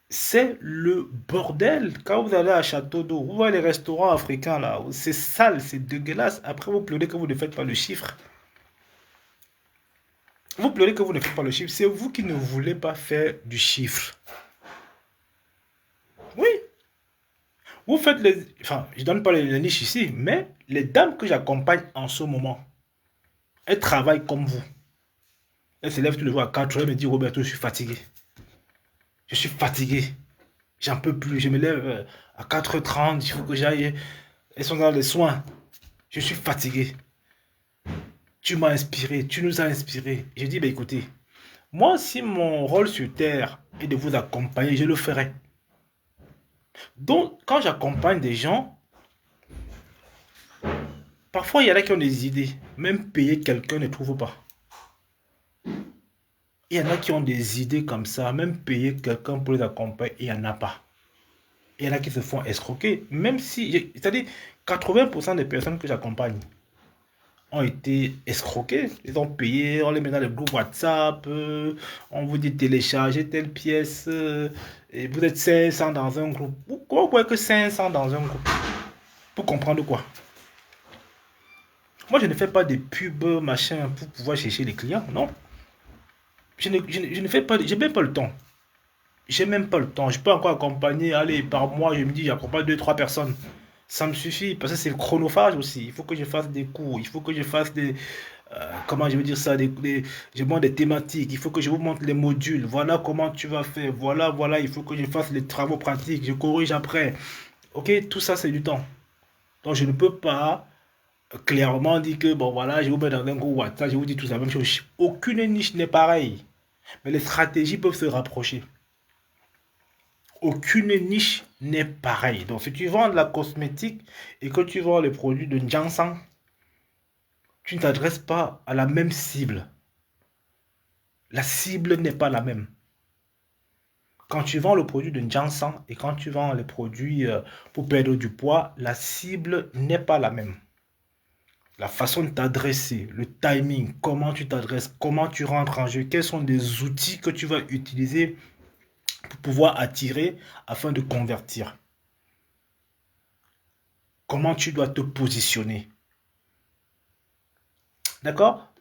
C'est le bordel. Quand vous allez à Château d'Eau, vous voyez les restaurants africains là, c'est sale, c'est dégueulasse. Après, vous pleurez que vous ne faites pas le chiffre. Vous pleurez que vous ne faites pas le chiffre. C'est vous qui ne voulez pas faire du chiffre. Oui. Vous faites les... Enfin, je ne donne pas les niches ici, mais les dames que j'accompagne en ce moment, elles travaillent comme vous. Elles se lèvent tous les jours à 4 heures et me disent, Roberto, je suis fatigué. Je suis fatigué. J'en peux plus. Je me lève à 4h30, il faut que j'aille. Elles sont dans les soins. Je suis fatigué. Tu m'as inspiré, tu nous as inspiré. J'ai dit, ben écoutez, moi, si mon rôle sur Terre est de vous accompagner, je le ferai. Donc, quand j'accompagne des gens, parfois, il y en a qui ont des idées. Même payer quelqu'un ne trouve pas. Il y en a qui ont des idées comme ça. Même payer quelqu'un pour les accompagner, il n'y en a pas. Il y en a qui se font escroquer. Même si, c'est-à-dire, 80% des personnes que j'accompagne ont été escroqués. Ils ont payé, on les met dans le groupe WhatsApp, on vous dit télécharger telle pièce, et vous êtes 500 dans un groupe. Pourquoi vous croyez que 500 dans un groupe? Pour comprendre quoi? Moi, je ne fais pas des pubs, machin, pour pouvoir chercher les clients, non. Je ne fais pas, j'ai même pas le temps. J'ai même pas le temps. Je peux encore accompagner, allez, par mois, je me dis, j'accompagne 2-3 personnes. Ça me suffit, parce que c'est chronophage aussi. Il faut que je fasse des cours, il faut que je fasse des... comment je veux dire ça, je montre des thématiques, il faut que je vous montre les modules. Voilà comment tu vas faire, voilà, il faut que je fasse les travaux pratiques, je corrige après. Ok, tout ça, c'est du temps. Donc, je ne peux pas clairement dire que, bon, voilà, je vous mets dans un groupe WhatsApp, je vous dis tout ça, même chose. Aucune niche n'est pareille. Mais les stratégies peuvent se rapprocher. Aucune niche n'est pareille. Donc, si tu vends de la cosmétique et que tu vends les produits de Janssen, tu ne t'adresses pas à la même cible. La cible n'est pas la même. Quand tu vends le produit de Janssen et quand tu vends les produits pour perdre du poids, la cible n'est pas la même. La façon de t'adresser, le timing, comment tu t'adresses, comment tu rentres en jeu, quels sont les outils que tu vas utiliser pour pouvoir attirer afin de convertir. comment tu dois te positionner. D'accord?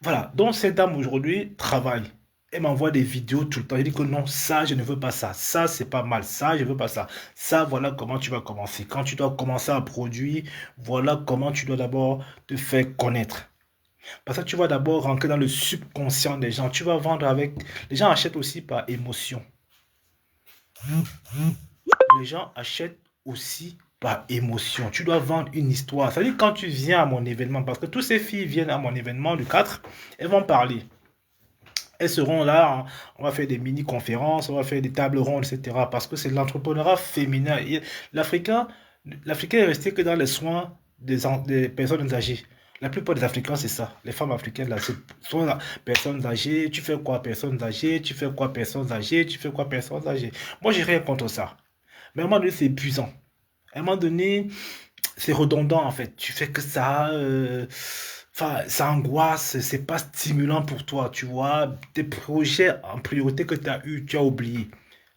Voilà. Donc, cette dame aujourd'hui travaille. Elle m'envoie des vidéos tout le temps. Elle dit que non, ça, je ne veux pas ça. Ça, c'est pas mal. Ça, je ne veux pas ça. Ça, voilà comment tu vas commencer. Quand tu dois commencer à produire, voilà comment tu dois d'abord te faire connaître. Parce que tu vas d'abord rentrer dans le subconscient des gens. Tu vas vendre avec... Les gens achètent aussi par émotion. Les gens achètent aussi par émotion. Tu dois vendre une histoire. Ça veut dire quand tu viens à mon événement, parce que toutes ces filles viennent à mon événement du 4, elles vont parler. Elles seront là, hein. On va faire des mini-conférences, on va faire des tables rondes, etc. Parce que c'est l'entrepreneuriat féminin. L'Africain est resté que dans les soins des personnes âgées. La plupart des Africains, c'est ça. Les femmes africaines, là, c'est soit personnes âgées. Tu fais quoi, personnes âgées? Tu fais quoi, personnes âgées? Tu fais quoi, personnes âgées? Moi, j'ai rien contre ça. Mais à un moment donné, c'est épuisant. À un moment donné, c'est redondant, en fait. Tu fais que ça. Enfin, ça angoisse, c'est pas stimulant pour toi, tu vois. Tes projets en priorité que tu as eu, tu as oublié.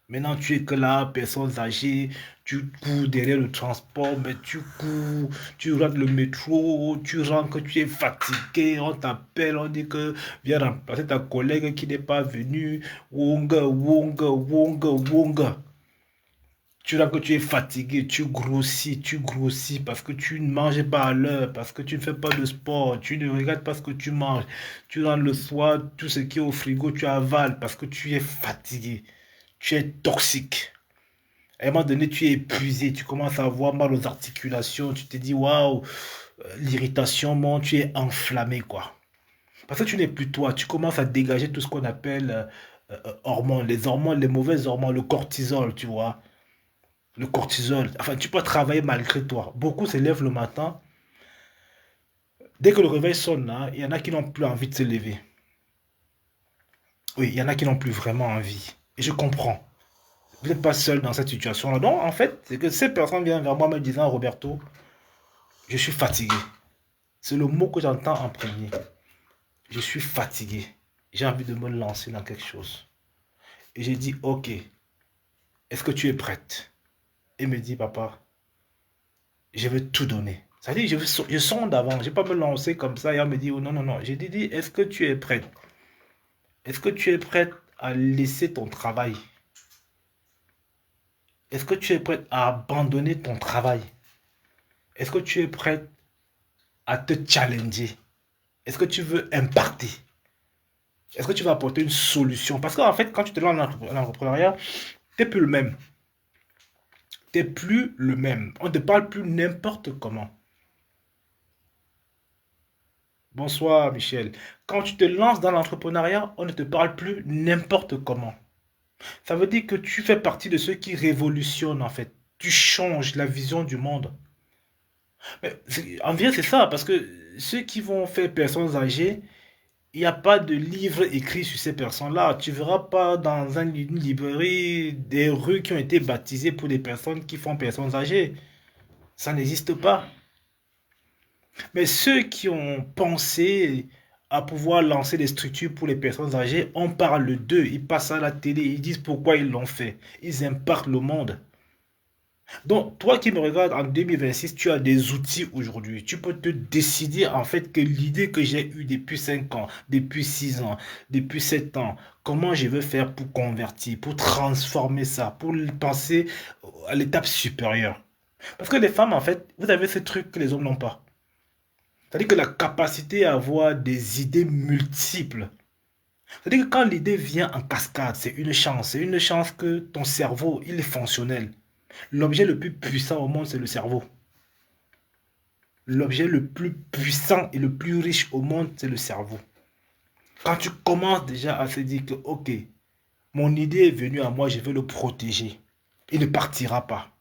Maintenant, tu es que là, personnes âgées, tu cours derrière le transport, mais tu cours, tu rates le métro, tu rentres, que tu es fatigué, on t'appelle, on dit que viens remplacer ta collègue qui n'est pas venue. Wonga, wonga, wonga, wonga. Tu vois que tu es fatigué, tu grossis parce que tu ne manges pas à l'heure, parce que tu ne fais pas de sport, tu ne regardes pas ce que tu manges. Tu rentres le soir, tout ce qui est au frigo, tu avales parce que tu es fatigué. Tu es toxique. À un moment donné, tu es épuisé, tu commences à avoir mal aux articulations, tu te dis, waouh, l'irritation monte, tu es enflammé, quoi. Parce que tu n'es plus toi, tu commences à dégager tout ce qu'on appelle hormones, les mauvaises hormones, le cortisol, tu vois. Le cortisol. Enfin, tu peux travailler malgré toi. Beaucoup se lèvent le matin. Dès que le réveil sonne, hein, il y en a qui n'ont plus envie de se lever. Oui, il y en a qui n'ont plus vraiment envie. Et je comprends. Vous n'êtes pas seul dans cette situation-là. Donc, en fait, c'est que ces personnes viennent vers moi me disant, Roberto, je suis fatigué. C'est le mot que j'entends en premier. Je suis fatigué. J'ai envie de me lancer dans quelque chose. Et j'ai dit, ok, est-ce que tu es prête? Et me dit, papa, je veux tout donner. Ça dit, je sonde avant. Je ne vais pas me lancer comme ça et elle me dit, oh, non, non, non. J'ai dit, est-ce que tu es prête? Est-ce que tu es prête à laisser ton travail? Est-ce que tu es prête à abandonner ton travail? Est-ce que tu es prête à te challenger? Est-ce que tu veux impacter? Est-ce que tu vas apporter une solution? Parce qu'en fait, quand tu te lances dans l'entrepreneuriat, tu n'es plus le même. Tu n'es plus le même. On ne te parle plus n'importe comment. Bonsoir, Michel. Quand tu te lances dans l'entrepreneuriat, on ne te parle plus n'importe comment. Ça veut dire que tu fais partie de ceux qui révolutionnent, en fait. Tu changes la vision du monde. Mais en vrai, c'est ça, parce que ceux qui vont faire personnes âgées, il n'y a pas de livre écrit sur ces personnes-là. Tu ne verras pas dans une librairie des rues qui ont été baptisées pour des personnes qui font personnes âgées. Ça n'existe pas. Mais ceux qui ont pensé à pouvoir lancer des structures pour les personnes âgées, on parle d'eux. Ils passent à la télé, ils disent pourquoi ils l'ont fait. Ils impactent le monde. Donc, toi qui me regardes en 2026, tu as des outils aujourd'hui. Tu peux te décider en fait que l'idée que j'ai eue depuis 5 ans, depuis 6 ans, depuis 7 ans, comment je veux faire pour convertir, pour transformer ça, pour passer à l'étape supérieure. Parce que les femmes, en fait, vous avez ce truc que les hommes n'ont pas. C'est-à-dire que la capacité à avoir des idées multiples. C'est-à-dire que quand l'idée vient en cascade, c'est une chance. C'est une chance que ton cerveau, il est fonctionnel. L'objet le plus puissant au monde, c'est le cerveau. L'objet le plus puissant et le plus riche au monde, c'est le cerveau. Quand tu commences déjà à se dire que, ok, mon idée est venue à moi, je vais le protéger. Il ne partira pas.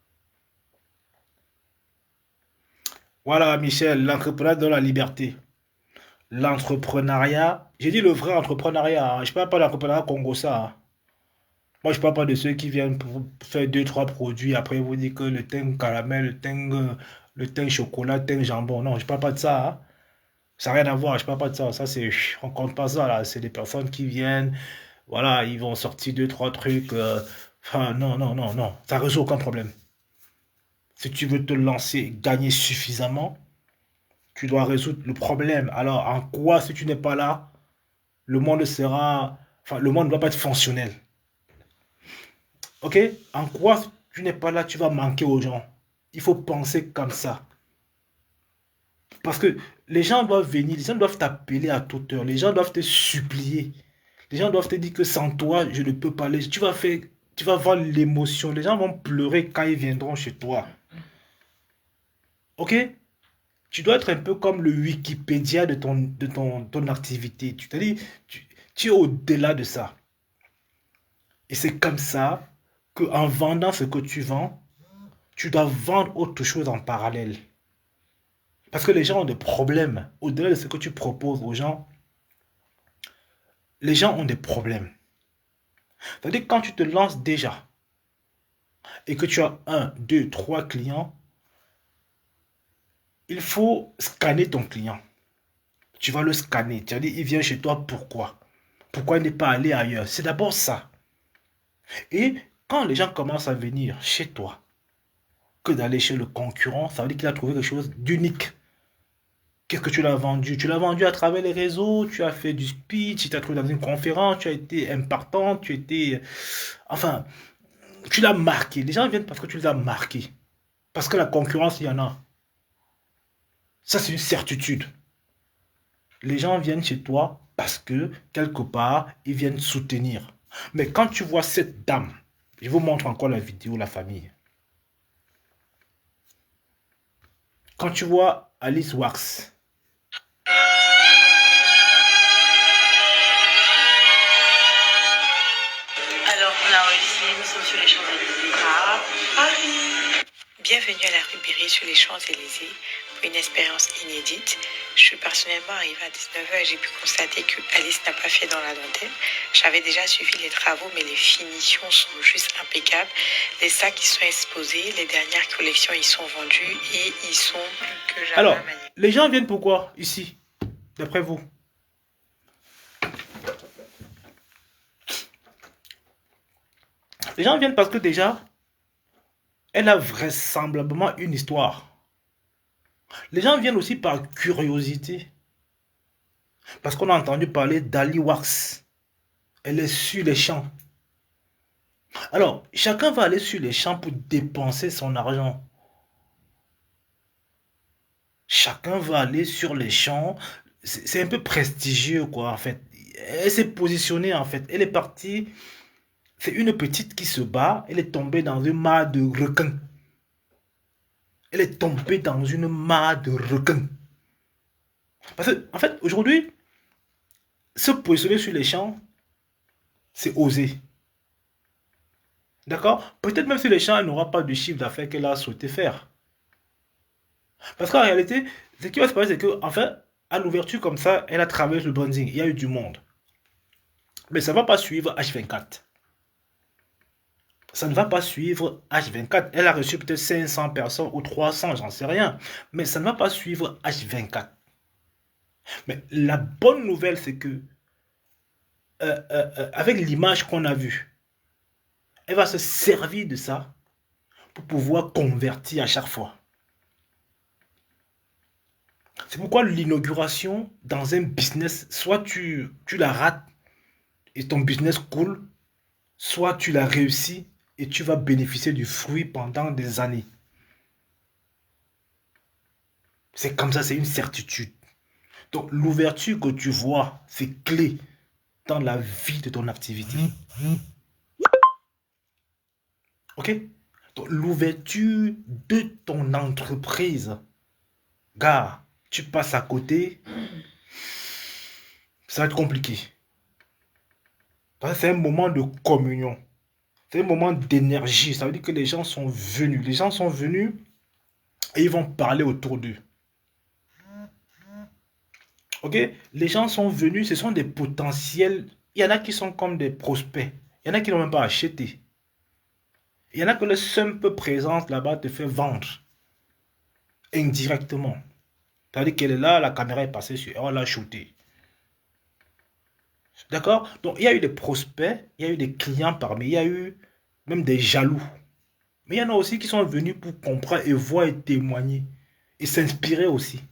Voilà, Michel, l'entrepreneuriat de la liberté. L'entrepreneuriat, j'ai dit le vrai entrepreneuriat, hein. Je ne parle pas d'entrepreneuriat congossa, hein. Moi, je ne parle pas de ceux qui viennent pour faire deux, trois produits. Après, vous dites que le thym caramel, le thym chocolat, le thym jambon. Non, je ne parle pas de ça, hein. Ça n'a rien à voir. Je ne parle pas de ça. Ça, c'est, on ne compte pas ça, là. C'est des personnes qui viennent. Voilà, ils vont sortir deux, trois trucs. Enfin, non, non, non, non. Ça ne résout aucun problème. Si tu veux te lancer, gagner suffisamment, tu dois résoudre le problème. Alors, en quoi, si tu n'es pas là, le monde sera... Enfin, le monde ne va pas être fonctionnel. Ok? En quoi, si tu n'es pas là, tu vas manquer aux gens. Il faut penser comme ça. Parce que les gens doivent venir, les gens doivent t'appeler à toute heure, les gens doivent te supplier. Les gens doivent te dire que sans toi, je ne peux pas aller. Tu vas voir l'émotion. Les gens vont pleurer quand ils viendront chez toi. Ok? Tu dois être un peu comme le Wikipédia de ton activité. Tu te dis, tu es au-delà de ça. Et c'est comme ça qu'en vendant ce que tu vends, tu dois vendre autre chose en parallèle. Parce que les gens ont des problèmes. Au-delà de ce que tu proposes aux gens, les gens ont des problèmes. C'est-à-dire que quand tu te lances déjà et que tu as un, deux, trois clients, il faut scanner ton client. Tu vas le scanner. Tu vas dire, il vient chez toi, pourquoi? Pourquoi il n'est pas allé ailleurs? C'est d'abord ça. Et quand les gens commencent à venir chez toi, que d'aller chez le concurrent, ça veut dire qu'il a trouvé quelque chose d'unique. Qu'est-ce que tu l'as vendu? Tu l'as vendu à travers les réseaux, tu as fait du speech, tu as trouvé dans une conférence, tu as été impactant, tu étais... Enfin, tu l'as marqué. Les gens viennent parce que tu les as marqués. Parce que la concurrence, il y en a. Ça, c'est une certitude. Les gens viennent chez toi parce que, quelque part, ils viennent soutenir. Mais quand tu vois cette dame, je vous montre encore la vidéo, la famille. Quand tu vois Alice Wax, Alors, on a réussi, nous sommes sur les Champs-Élysées à Paris. Bienvenue à la Ribéry sur les Champs-Élysées pour une expérience inédite. Je suis personnellement arrivée à 19h et j'ai pu constater que Alice n'a pas fait dans la dentelle. J'avais déjà suivi les travaux, mais les finitions sont juste impeccables. Les sacs qui sont exposés, les dernières collections, ils sont vendus et ils sont plus que jamais alors, magnifiques. les gens viennent pourquoi ici, d'après vous? Les gens viennent parce que déjà, elle a vraisemblablement une histoire. Les gens viennent aussi par curiosité. Parce qu'on a entendu parler d'Ali Wax. Elle est sur les champs. Alors, chacun va aller sur les champs pour dépenser son argent. Chacun va aller sur les champs. C'est un peu prestigieux, quoi, en fait. Elle s'est positionnée, en fait. Elle est partie. C'est une petite qui se bat. Elle est tombée dans une mare de requins. Elle est tombée dans une mare de requins. Parce que, en fait, aujourd'hui, se positionner sur les champs, c'est oser. D'accord? Peut-être même sur les champs, elle n'aura pas de chiffre d'affaires qu'elle a souhaité faire. Parce qu'en réalité, ce qui va se passer, c'est que, en fait, à l'ouverture comme ça, elle a travaillé sur le branding. Il y a eu du monde. Mais ça ne va pas suivre H24. Ça ne va pas suivre H24. Elle a reçu peut-être 500 personnes ou 300, j'en sais rien. Mais ça ne va pas suivre H24. Mais la bonne nouvelle, c'est que, avec l'image qu'on a vue, elle va se servir de ça pour pouvoir convertir à chaque fois. C'est pourquoi l'inauguration dans un business, soit tu la rates et ton business coule, soit tu la réussis et tu vas bénéficier du fruit pendant des années. C'est comme ça, c'est une certitude. Donc l'ouverture que tu vois, c'est clé dans la vie de ton activité. Ok? Donc l'ouverture de ton entreprise, gars, tu passes à côté, ça va être compliqué. Parce que c'est un moment de communion. C'est un moment d'énergie. Ça veut dire que les gens sont venus. Les gens sont venus et ils vont parler autour d'eux. Ok? Les gens sont venus, ce sont des potentiels. Il y en a qui sont comme des prospects. Il y en a qui n'ont même pas acheté. Il y en a que le simple présence là-bas te fait vendre. Indirectement. C'est-à-dire qu'elle est là, la caméra est passée sur elle, on l'a shooté. D'accord? Donc, il y a eu des prospects, il y a eu des clients parmi, il y a eu même des jaloux. Mais il y en a aussi qui sont venus pour comprendre et voir et témoigner. Et s'inspirer aussi.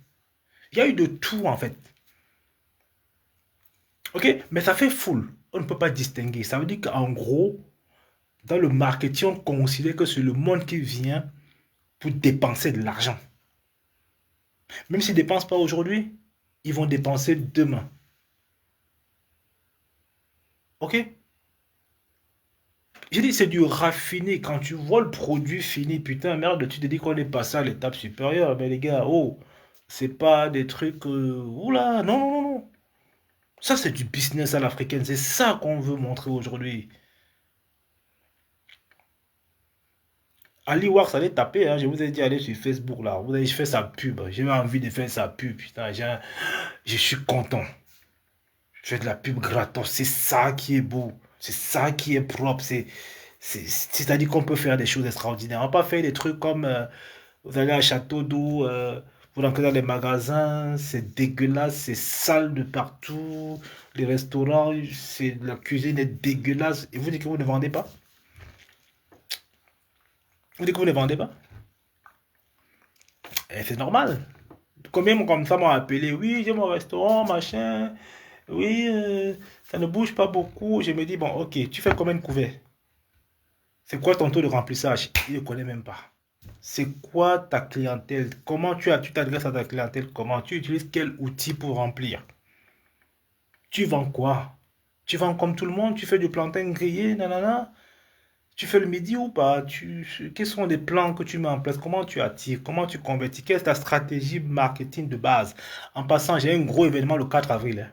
Il y a eu de tout en fait. Ok? Mais ça fait full. On ne peut pas distinguer. Ça veut dire qu'en gros, dans le marketing, on considère que c'est le monde qui vient pour dépenser de l'argent. Même s'ils ne dépensent pas aujourd'hui, ils vont dépenser demain. Ok? J'ai dit c'est du raffiné. Quand tu vois le produit fini, putain, merde, tu te dis qu'on est passé à l'étape supérieure. Mais les gars, oh, c'est pas des trucs... oula, non, non, non, non. Ça, c'est du business à l'africaine. C'est ça qu'on veut montrer aujourd'hui. Ali Wax, allez taper, hein. Je vous ai dit, allez sur Facebook, là. Vous avez fait sa pub. J'ai envie de faire sa pub, putain. Je suis content. Je fais de la pub gratos. C'est ça qui est beau. C'est ça qui est propre. C'est-à-dire qu'on peut faire des choses extraordinaires. On peut pas faire des trucs comme vous allez à Château d'Eau, vous entrez dans les magasins, c'est dégueulasse, c'est sale de partout. Les restaurants, la cuisine est dégueulasse. Et vous dites que vous ne vendez pas? Vous dites que vous ne vendez pas? Et c'est normal. Combien comme ça m'ont appelé? Oui, j'ai mon restaurant, machin. Oui, ça ne bouge pas beaucoup. Je me dis, bon, ok, tu fais combien de couverts? C'est quoi ton taux de remplissage? Il ne connaît même pas. C'est quoi ta clientèle? Comment tu t'adresses à ta clientèle? Comment tu utilises quel outil pour remplir? Tu vends quoi? Tu vends comme tout le monde? Tu fais du plantain grillé, nanana? Tu fais le midi ou pas? Quels sont les plans que tu mets en place? Comment tu attires? Comment tu convertis? Quelle est ta stratégie marketing de base? En passant, j'ai un gros événement le 4 avril. Hein.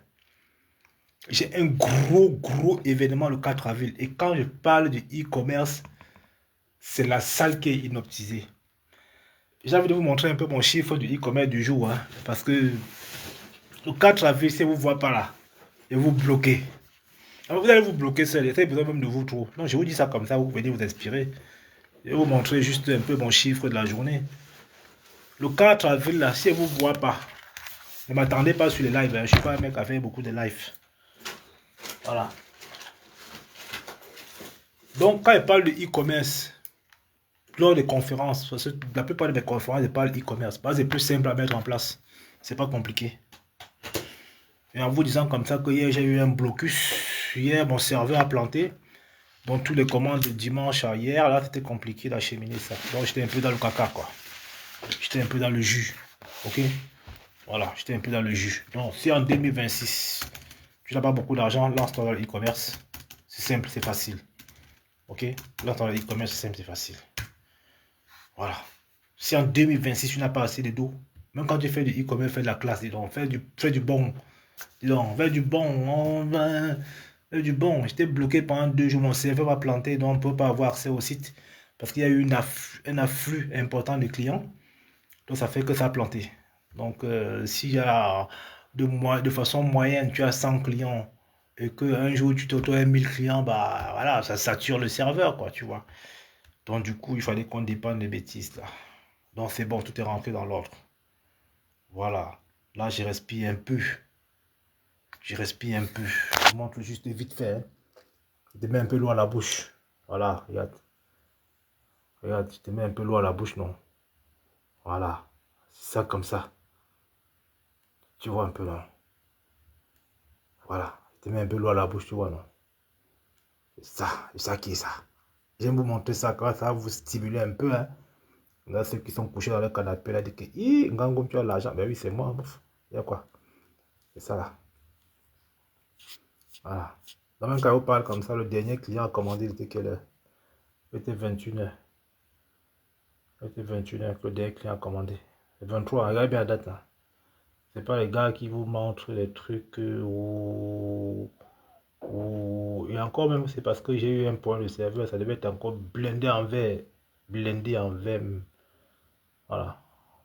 J'ai un gros événement le 4 avril. Et quand je parle de e-commerce, c'est la salle qui est inoptisée. J'ai envie de vous montrer un peu mon chiffre du e-commerce du jour. Hein, parce que le 4 avril, si vous ne voyez pas là, et vous bloquez. Alors vous allez vous bloquer seul. Et ça, besoin même de vous trop. Non, je vous dis ça comme ça, vous venez vous inspirer. Je vais vous montrer juste un peu mon chiffre de la journée. Le 4 avril, là, si vous ne voyez pas, ne m'attendez pas sur les lives. Hein, je ne suis pas un mec à faire beaucoup de lives. Voilà. Donc, quand je parle de e-commerce, lors des conférences, parce que la plupart de mes conférences, je parle e-commerce. C'est plus simple à mettre en place. C'est pas compliqué. Et en vous disant comme ça que hier, j'ai eu un blocus. Hier, mon serveur a planté. Donc, tous les commandes de dimanche à hier, là, c'était compliqué d'acheminer ça. Donc, j'étais un peu dans le caca, quoi. J'étais un peu dans le jus. Ok? Voilà, j'étais un peu dans le jus. Donc, si en 2026, tu n'as pas beaucoup d'argent, lance-toi dans le e-commerce. C'est simple, c'est facile. Ok? Lance-toi dans le e-commerce, c'est simple, c'est facile. Voilà. Si en 2026, tu n'as pas assez de dos, même quand tu fais du e-commerce, fais de la classe, dis donc, fais du bon. Dis donc, fais du bon. Fais du bon. J'étais bloqué pendant 2 jours, mon serveur va planter, donc on ne peut pas avoir accès au site. Parce qu'il y a eu un afflux important de clients. Donc ça fait que ça a planté. Donc s'il y a de façon moyenne, tu as 100 clients et qu'un jour tu te retrouves à 1000 clients, bah voilà, ça sature le serveur, quoi, tu vois. Donc du coup, il fallait qu'on dépende des bêtises là. Donc c'est bon, tout est rentré dans l'ordre. Voilà. Là, je respire un peu. Je respire un peu. Je vous montre juste vite fait. Hein. Je te mets un peu l'eau à la bouche. Voilà, regarde. Regarde, je te mets un peu l'eau à la bouche, non. Voilà. C'est ça comme ça. Tu vois un peu là. Voilà. Je te mets un peu l'eau à la bouche, tu vois, non. C'est ça qui est ça. J'aime vous montrer ça, quand ça va vous stimuler un peu. Hein. Là, ceux qui sont couchés dans le canapé, là, disent que, Ngangom, tu as l'argent. Ben oui, c'est moi. Il y a quoi? C'est ça là. Voilà. Dans même quand on parle comme ça, le dernier client a commandé, il était quelle heure? Il était 21h. Il était 21h que le dernier client a commandé. C'est 23, regardez bien la date là. C'est pas les gars qui vous montrent les trucs et encore même, c'est parce que j'ai eu un point de serveur, ça devait être encore blindé en verre. Blindé en verre. Voilà.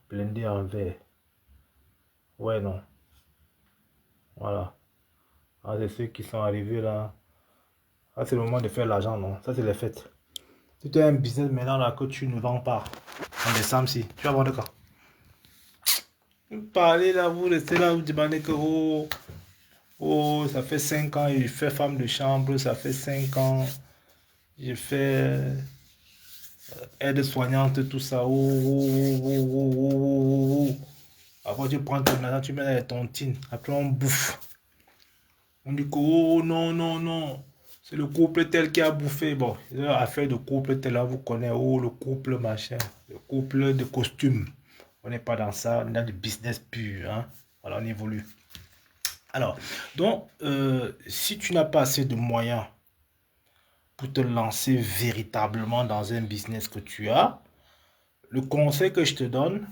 Blindé en verre. Ouais, non. Voilà. Ah, c'est ceux qui sont arrivés là. Ah, c'est le moment de faire l'argent, non? Ça, c'est les fêtes. Si tu as un business maintenant là que tu ne vends pas en décembre, si tu vas vendre quand? Vous parlez là, vous restez là, vous demandez que oh, ça fait 5 ans, il fait femme de chambre, ça fait 5 ans, je fais aide soignante, tout ça. Après, tu prends ton argent, tu mets dans les tontines. Après, on bouffe. On dit que, oh non, non, non. C'est le couple tel qui a bouffé. Bon, affaire de couple tel, là, vous connaissez. Oh, le couple machin. Le couple de costumes. On n'est pas dans ça. On est dans du business pur. Hein. Voilà, on évolue. Alors, donc, si tu n'as pas assez de moyens pour te lancer véritablement dans un business que tu as, le conseil que je te donne,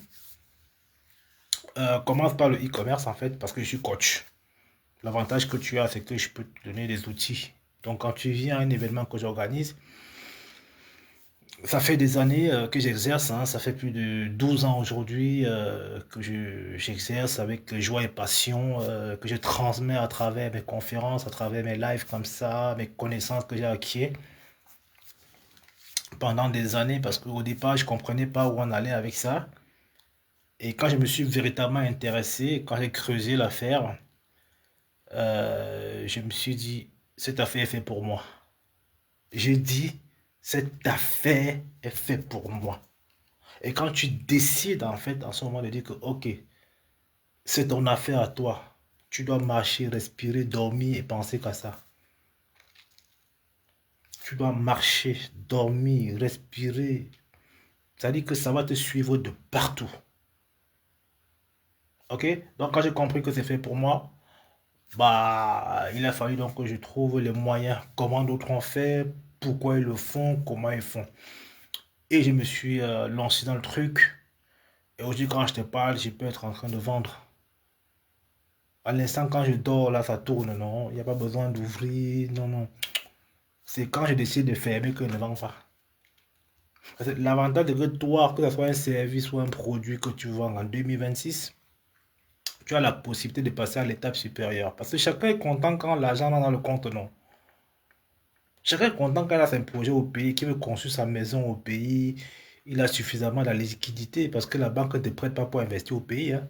commence par le e-commerce en fait, parce que je suis coach. L'avantage que tu as, c'est que je peux te donner des outils. Donc, quand tu viens à un événement que j'organise, ça fait des années que j'exerce, hein, ça fait plus de 12 ans aujourd'hui que j'exerce avec joie et passion, que je transmets à travers mes conférences, à travers mes lives comme ça, mes connaissances que j'ai acquises pendant des années, parce qu'au départ, je ne comprenais pas où on allait avec ça. Et quand je me suis véritablement intéressé, quand j'ai creusé l'affaire, je me suis dit, cette affaire est faite pour moi. J'ai dit, cette affaire est faite pour moi. Et quand tu décides, en fait, en ce moment, de dire que, ok, c'est ton affaire à toi, tu dois marcher, respirer, dormir et penser qu'à ça. Tu dois marcher, dormir, respirer. Ça dit que ça va te suivre de partout. Ok? Donc, quand j'ai compris que c'est fait pour moi, bah, il a fallu donc que je trouve les moyens. Comment d'autres ont fait, pourquoi ils le font, comment ils font. Et je me suis lancé dans le truc. Et aujourd'hui, quand je te parle, je peux être en train de vendre. À l'instant, quand je dors, là, ça tourne, non. Il n'y a pas besoin d'ouvrir, non, non. C'est quand je décide de fermer que je ne vends pas. L'avantage de que toi, que ce soit un service ou un produit que tu vends en 2026, tu as la possibilité de passer à l'étape supérieure. Parce que chacun est content quand l'argent est dans le compte, non. Chacun est content quand il a son projet au pays, qu'il veut construire sa maison au pays, il a suffisamment de liquidité parce que la banque ne te prête pas pour investir au pays. Hein.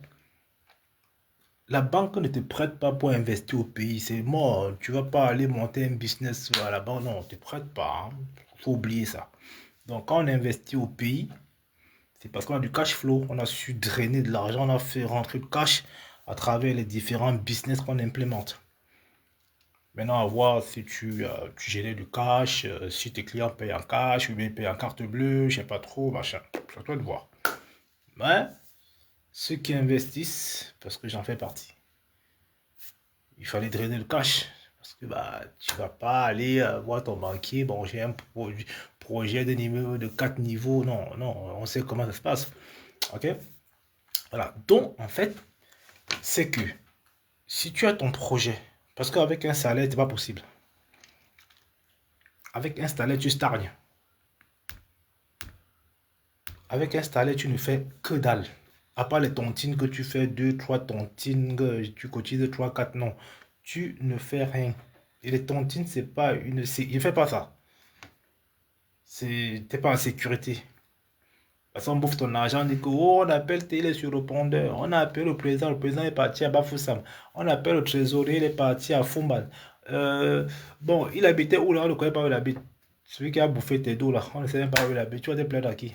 La banque ne te prête pas pour investir au pays, c'est mort. Tu ne vas pas aller monter un business à la banque, non, on ne te prête pas. Il faut oublier ça. Donc quand on investit au pays, c'est parce qu'on a du cash flow, on a su drainer de l'argent, on a fait rentrer le cash à travers les différents business qu'on implémente. Maintenant, à voir si tu génères du cash, si tes clients payent en cash ou bien payent en carte bleue, je sais pas trop, machin. C'est à toi de voir. Mais ceux qui investissent, parce que j'en fais partie, il fallait drainer le cash. Parce que bah, tu vas pas aller voir ton banquier, bon, j'ai un projet de niveau de 4 niveaux. Non, non, on sait comment ça se passe. Ok? Voilà. Donc, en fait, c'est que si tu as ton projet, parce qu'avec un salaire, c'est pas possible. Avec un salaire, tu stagnes. Avec un salaire, tu ne fais que dalle. À part les tontines que tu fais, 2, 3 tontines, tu cotises 3, 4, non. Tu ne fais rien. Et les tontines, c'est pas une... Il ne fait pas ça. T'es pas en sécurité. Parce qu'on bouffe ton argent, on dit que, oh, on appelle télé sur le répondeur. On appelle le président est parti à Bafoussam. On appelle le trésorier, il est parti à Fumban. Bon, il habitait où là? On ne connaît pas où il habite. Celui qui a bouffé tes dos là, on ne sait même pas où il habite. Tu vas te plaindre à qui?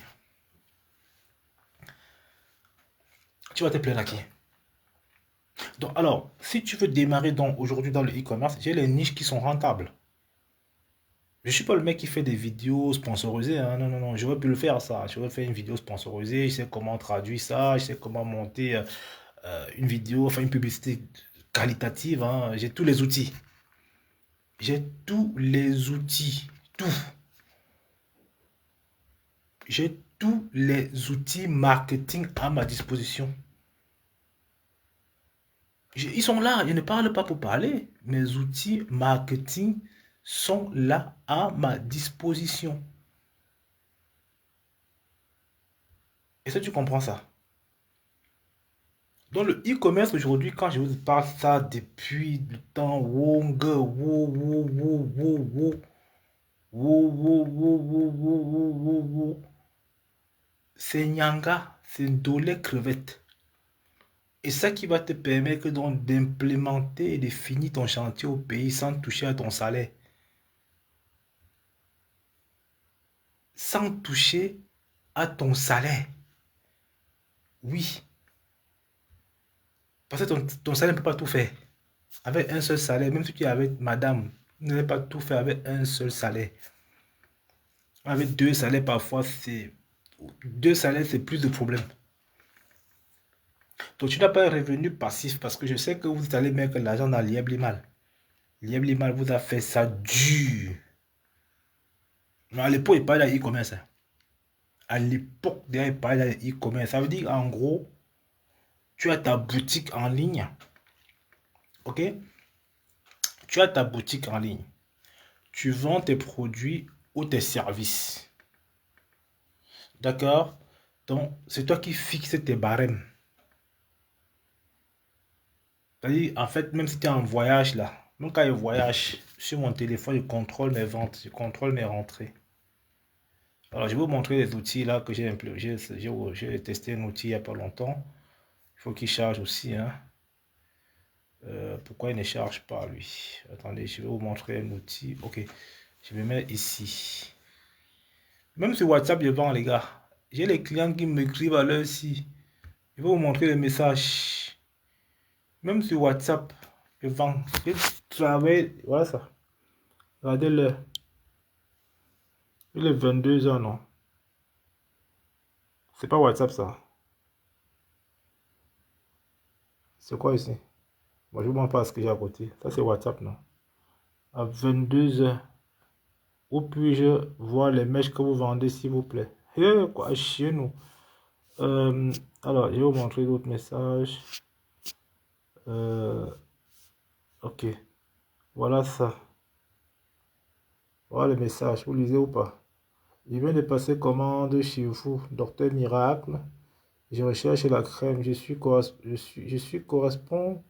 Tu vas te plaindre à qui? Donc, alors, si tu veux démarrer aujourd'hui dans le e-commerce, j'ai les niches qui sont rentables. Je ne suis pas le mec qui fait des vidéos sponsorisées. Hein. Non, non, non, j'aurais pu le faire ça. J'aurais fait une vidéo sponsorisée. Je sais comment traduire ça. Je sais comment monter une vidéo, enfin une publicité qualitative. Hein. J'ai tous les outils. J'ai tous les outils. Tout. J'ai tous les outils marketing à ma disposition. Ils sont là. Je ne parle pas pour parler. Mes outils marketing sont là à ma disposition. Et ça, tu comprends ça. Dans le e-commerce aujourd'hui, quand je vous parle ça depuis le temps, c'est Nyanga, c'est Ndolé crevette. Et ça qui va te permettre donc d'implémenter et de finir ton chantier au pays sans toucher à ton salaire. sans toucher à ton salaire. Oui. Parce que ton salaire ne peut pas tout faire. Avec un seul salaire, même si tu es avec madame, ne peut pas tout faire avec un seul salaire. Avec deux salaires, parfois, c'est... Deux salaires, c'est plus de problèmes. Donc, tu n'as pas un revenu passif parce que je sais que vous allez mettre l'argent dans l'IEB-Limal. L'IEB-Limal vous a fait ça dur. Mais à l'époque, il parlait d'e-commerce. À l'époque, il parlait d'e-commerce. Ça veut dire, en gros, tu as ta boutique en ligne. Ok? Tu as ta boutique en ligne. Tu vends tes produits ou tes services. D'accord? Donc, c'est toi qui fixes tes barèmes. C'est-à-dire, en fait, même si tu es en voyage là, même quand je voyage, sur mon téléphone, je contrôle mes ventes, je contrôle mes rentrées. Alors, je vais vous montrer les outils là que j'ai testé un outil il n'y a pas longtemps. Il faut qu'il charge aussi. Hein. Pourquoi il ne charge pas lui? Attendez, je vais vous montrer un outil. Ok, je vais mettre ici. Même sur WhatsApp, je vends, les gars. J'ai les clients qui m'écrivent à l'heure ci. Je vais vous montrer les messages. Même sur WhatsApp, je vends. Je travaille. Voilà ça. Regardez l'heure. Il est 22h, non? C'est pas WhatsApp ça. C'est quoi ici? Moi, je ne vois pas ce que j'ai à côté. Ça, c'est WhatsApp, non? À 22h. Où puis-je voir les mèches que vous vendez, s'il vous plaît? Quoi, chez nous. Alors, je vais vous montrer d'autres messages. Ok. Voilà ça. Voilà le message. Vous lisez ou pas? Je viens de passer commande chez vous, Docteur Miracle. Je recherche la crème. Je suis correspond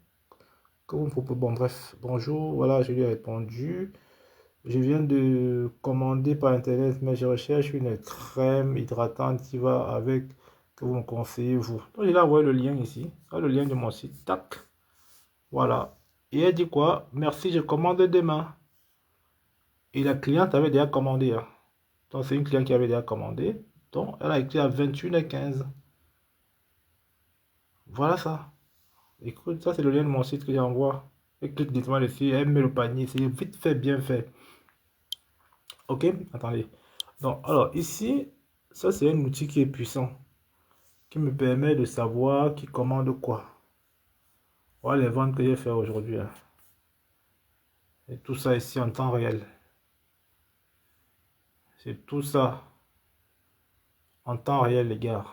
que vous me proposez. Bon, bref. Bonjour. Voilà, je lui ai répondu. Je viens de commander par internet, mais je recherche une crème hydratante qui va avec, que vous me conseillez, vous. Donc, il a envoyé le lien ici. Là, le lien de mon site. Tac. Voilà. Et elle dit quoi? Merci, je commande demain. Et la cliente avait déjà commandé. Hein. Donc, c'est une cliente qui avait déjà commandé. Donc, elle a écrit à 21h15. Voilà ça. Écoute, ça, c'est le lien de mon site que j'envoie. Elle clique directement dessus. Elle met le panier. C'est vite fait, bien fait. Ok, attendez. Donc, alors ici, ça c'est un outil qui est puissant, qui me permet de savoir qui commande quoi. Voilà les ventes que j'ai fait aujourd'hui. Hein. Et tout ça ici en temps réel. C'est tout ça en temps réel, les gars.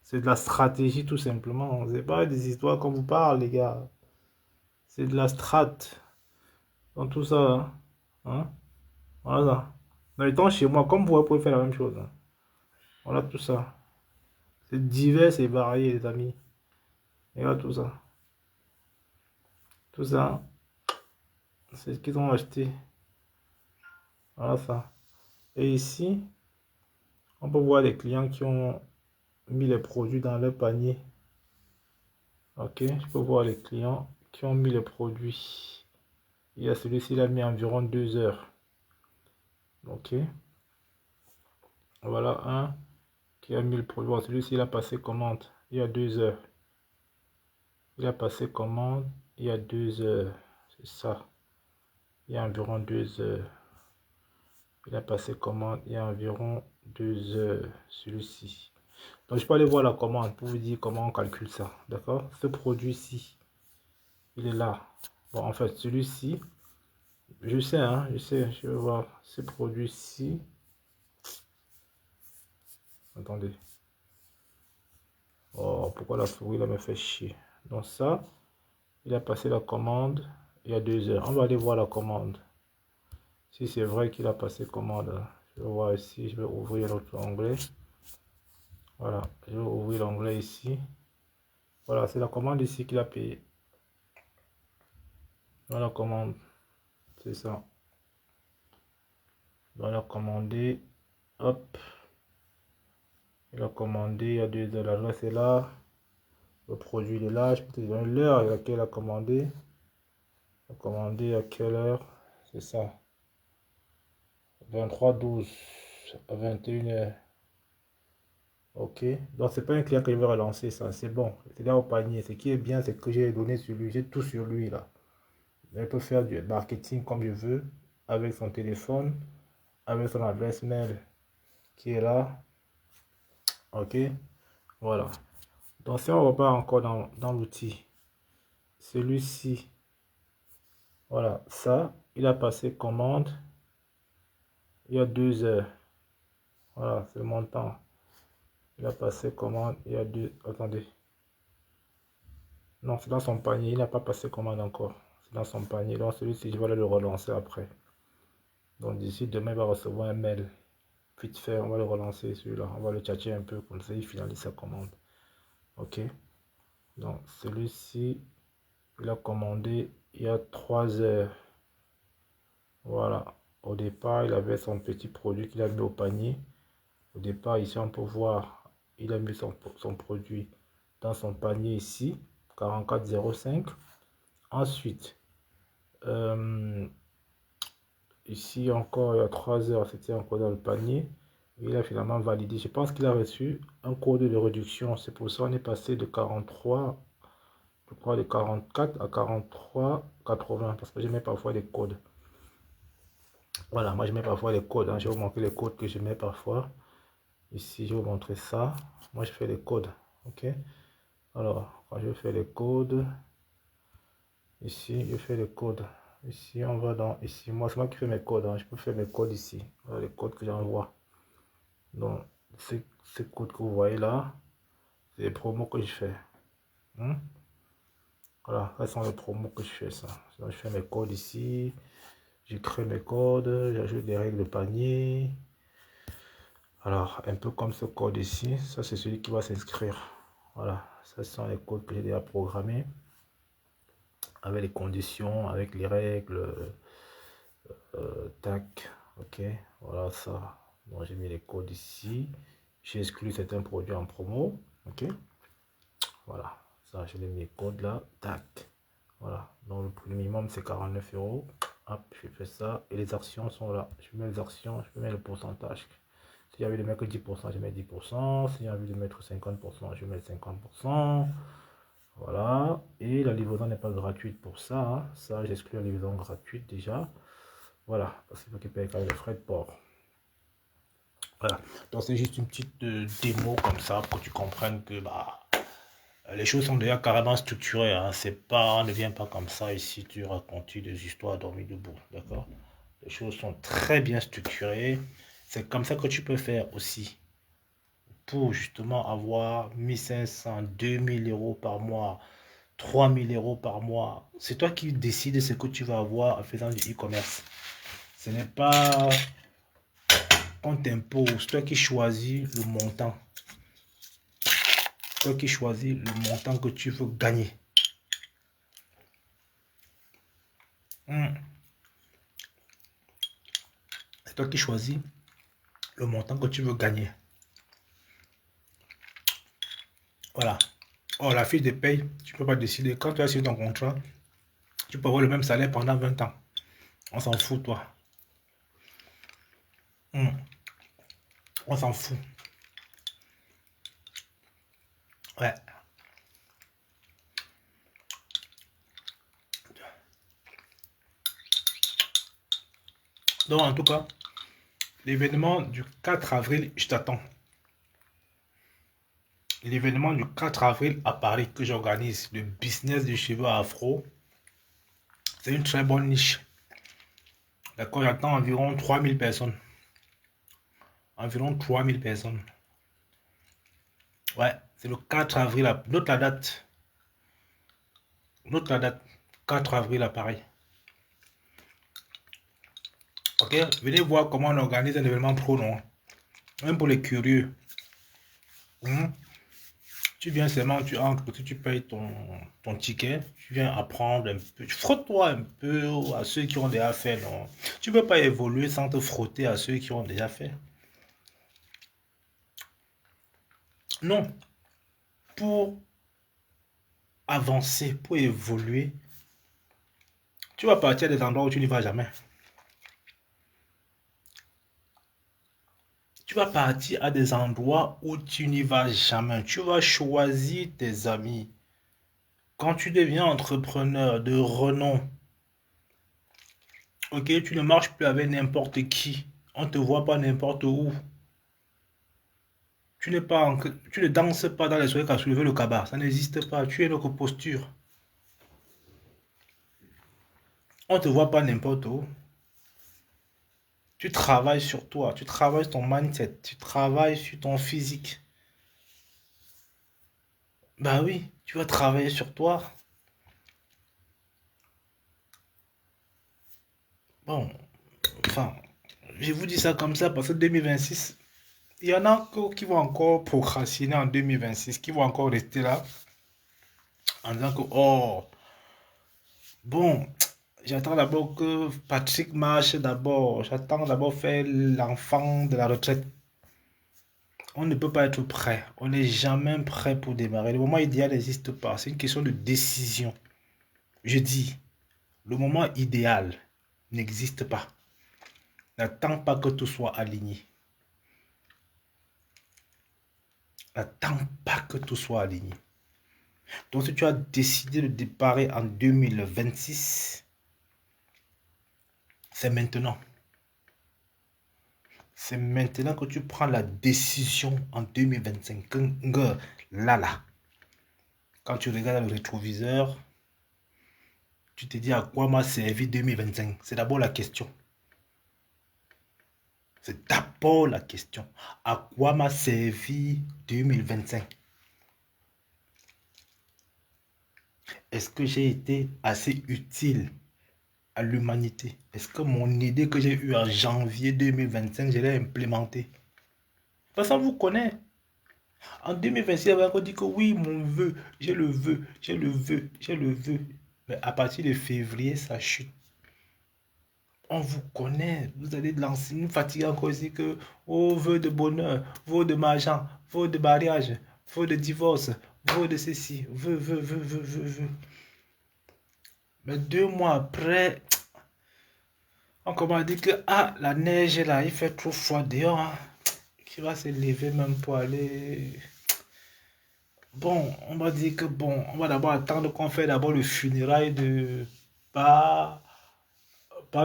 C'est de la stratégie tout simplement. C'est pas des histoires qu'on vous parle, les gars. C'est de la strat. Donc tout ça, hein. Hein? Voilà. Dans les temps chez moi, comme vous pouvez faire la même chose. Hein. Voilà tout ça. C'est divers et varié, les amis. Et voilà tout ça. Tout ça, c'est ce qu'ils ont acheté. Voilà ça. Et ici, on peut voir les clients qui ont mis les produits dans leur panier. Ok, je peux voir les clients qui ont mis les produits. Il y a celui-ci, il a mis environ 2 heures. Ok. Voilà un qui a mis le produit. Bon, celui-ci, il a passé commande il y a 2 heures. Il a passé commande il y a 2 heures. C'est ça. Il y a environ 2 heures. Il a passé commande il y a environ 2 heures. Celui-ci. Donc, je peux aller voir la commande pour vous dire comment on calcule ça. D'accord? Ce produit-ci, il est là. Bon, en fait, celui-ci, je sais, hein, je vais voir ce produit-ci. Attendez. Oh, pourquoi la souris là me fait chier? Donc ça, il a passé la commande il y a 2 heures. On va aller voir la commande. Si c'est vrai qu'il a passé commande. Je vais voir ici, je vais ouvrir l'autre onglet. Voilà, je vais ouvrir l'onglet ici. Voilà, c'est la commande ici qu'il a payé. Voilà la commande. C'est ça. Voilà, commandé. Hop. Il a commandé il y a 2 heures. L'adresse est là. Le produit est là. Je peux te donner l'heure à laquelle il a commandé. Il a commandé à quelle heure? C'est ça. 23-12. à 21h. Ok, donc c'est pas un client que je vais relancer, ça, c'est bon, c'est là au panier. Ce qui est bien, c'est que j'ai donné sur lui, j'ai tout sur lui là. Il peut faire du marketing comme je veux, avec son téléphone, avec son adresse mail qui est là. Ok, voilà. Donc si on repart encore dans l'outil, celui-ci, voilà, ça, il a passé commande il y a 2 heures. Voilà, c'est le montant. Il a passé commande il y a 2... Attendez. Non, c'est dans son panier. Il n'a pas passé commande encore. C'est dans son panier. Donc celui-ci, je vais aller le relancer après. Donc d'ici demain, il va recevoir un mail. Vite fait, on va le relancer celui-là. On va le tchatcher un peu. Comme ça, il finalise sa commande. Ok. Donc celui-ci, il a commandé il y a 3 heures. Voilà. Au départ, il avait son petit produit qu'il a mis au panier. Au départ, ici, on peut voir, il a mis son produit dans son panier ici, 44,05. Ensuite, ici encore, il y a 3 heures, c'était encore dans le panier. Il a finalement validé. Je pense qu'il a reçu un code de réduction. C'est pour ça qu'on est passé de 43, je crois, de 44 à 43,80. Parce que je mets parfois des codes. Voilà, moi je mets parfois les codes. Je vais vous montrer les codes que je mets parfois. Ici, je vais vous montrer ça. Moi, je fais les codes. Ok. Alors, quand je fais les codes, ici, je fais les codes. Ici, on va dans ici. Moi, c'est moi qui fais mes codes. Je peux faire mes codes ici. Voilà les codes que j'envoie. Donc, ces codes que vous voyez là, c'est les promos que je fais. Voilà, ce sont les promos que je fais ça. Donc, je fais mes codes ici. Je crée mes codes. J'ajoute des règles de panier. Alors, un peu comme ce code ici, ça c'est celui qui va s'inscrire. Voilà, ça ce sont les codes que j'ai déjà programmés avec les conditions, avec les règles. Tac, ok, voilà ça. Bon, j'ai mis les codes ici. J'ai exclu certains produits en promo. Ok, voilà, ça je mis les codes là. Tac, voilà. Donc le prix minimum c'est 49 €. Hop, je fais ça et les actions sont là. Je mets les actions, je peux mettre le pourcentage. Si j'ai envie de mettre 10%, je mets 10%. Si j'ai envie de mettre 50%, je mets 50%. Voilà. Et la livraison n'est pas gratuite pour ça. Ça, j'exclus la livraison gratuite déjà. Voilà. Parce qu'il faut qu'il paye quand même les frais de port. Voilà. Donc, c'est juste une petite démo comme ça pour que tu comprennes que les choses sont déjà carrément structurées. C'est pas, on ne vient pas comme ça ici, tu racontes des histoires dormies debout. D'accord? Les choses sont très bien structurées. C'est comme ça que tu peux faire aussi pour justement avoir 1500, 2000 € par mois, 3000 € par mois. C'est toi qui décides ce que tu vas avoir en faisant du e-commerce. Ce n'est pas on t'impose, c'est toi qui choisis le montant. Toi qui choisis le montant que tu veux gagner. C'est toi qui choisis le montant que tu veux gagner. Voilà. Oh, la fiche de paye, tu ne peux pas décider. Quand tu as signé ton contrat, tu peux avoir le même salaire pendant 20 ans. On s'en fout, toi. On s'en fout. Ouais. Donc, en tout cas, l'événement du 4 avril, je t'attends. L'événement du 4 avril à Paris que j'organise, le business du cheveu afro, c'est une très bonne niche. D'accord, j'attends environ 3000 personnes. Environ 3000 personnes. Ouais, c'est le 4 avril. Note la date. Note la date. 4 avril à Paris. Ok, venez voir comment on organise un événement pro, non? Même pour les curieux. Tu viens seulement, tu entres, tu payes ton ticket, tu viens apprendre un peu. Frotte-toi un peu à ceux qui ont déjà fait, non? Tu ne peux pas évoluer sans te frotter à ceux qui ont déjà fait. Non. Pour avancer, pour évoluer, tu vas partir à des endroits où tu n'y vas jamais. Tu vas partir à des endroits où tu n'y vas jamais. Tu vas choisir tes amis. Quand tu deviens entrepreneur de renom, ok, tu ne marches plus avec n'importe qui. On ne te voit pas n'importe où. Tu ne danses pas dans les soirées qu'a soulevé le cabas. Ça n'existe pas. Tu es notre posture. On ne te voit pas n'importe où. Tu travailles sur toi. Tu travailles sur ton mindset. Tu travailles sur ton physique. Bah oui, tu vas travailler sur toi. Bon, enfin, je vous dis ça comme ça parce que 2026, il y en a qui vont encore procrastiner en 2026, qui vont encore rester là en disant que, oh, bon, j'attends d'abord que Patrick marche d'abord. J'attends d'abord faire l'enfant de la retraite. On ne peut pas être prêt. On n'est jamais prêt pour démarrer. Le moment idéal n'existe pas. C'est une question de décision. Je dis, le moment idéal n'existe pas. N'attends pas que tout soit aligné. N'attends pas que tout soit aligné. Donc, si tu as décidé de démarrer en 2026, c'est maintenant. C'est maintenant que tu prends la décision en 2025. Là. Quand tu regardes le rétroviseur, tu te dis à quoi m'a servi 2025. C'est d'abord la question. C'est d'abord la question. À quoi m'a servi 2025? Est-ce que j'ai été assez utile à l'humanité? Est-ce que mon idée que j'ai eue en janvier 2025, je l'ai implémentée? Parce qu'on vous connaît. En 2026, il y avait encore dit que oui, mon vœu, j'ai le vœu, j'ai le vœu, j'ai le vœu. Mais à partir de février, ça chute. On vous connaît. Vous allez lancer une fatigue encore ici que oh, vœu de bonheur, vœu de mariage, vœu de mariage, vœu de divorce, vœu de ceci, vœu. Mais 2 mois après, on commence à dire que ah, la neige là, il fait trop froid dehors. Hein. Qui va se lever même pour aller. Bon, on va dire que bon, on va d'abord attendre qu'on fait d'abord le funérail de pas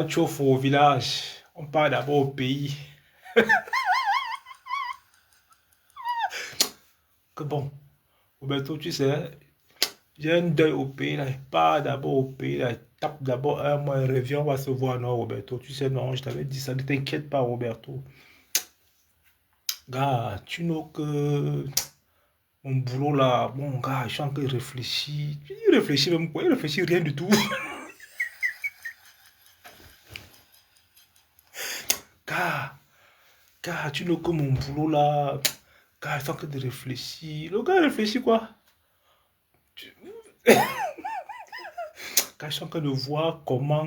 chauffe au village. On part d'abord au pays. Que bon, Roberto, tu sais, j'ai un deuil au pays là. Pas d'abord au pays là. Tape d'abord un mois et revient, on va se voir. Non, Roberto, tu sais, non, je t'avais dit ça. Ne t'inquiète pas, Roberto. Gars, tu n'as que mon boulot là. Bon, gars, je suis en train de réfléchir. Il réfléchit même quoi? Il réfléchit rien du tout. Gars, tu n'as que mon boulot là. Gars, je suis en train de réfléchir. Le gars réfléchit quoi? Gars, je suis en train de voir comment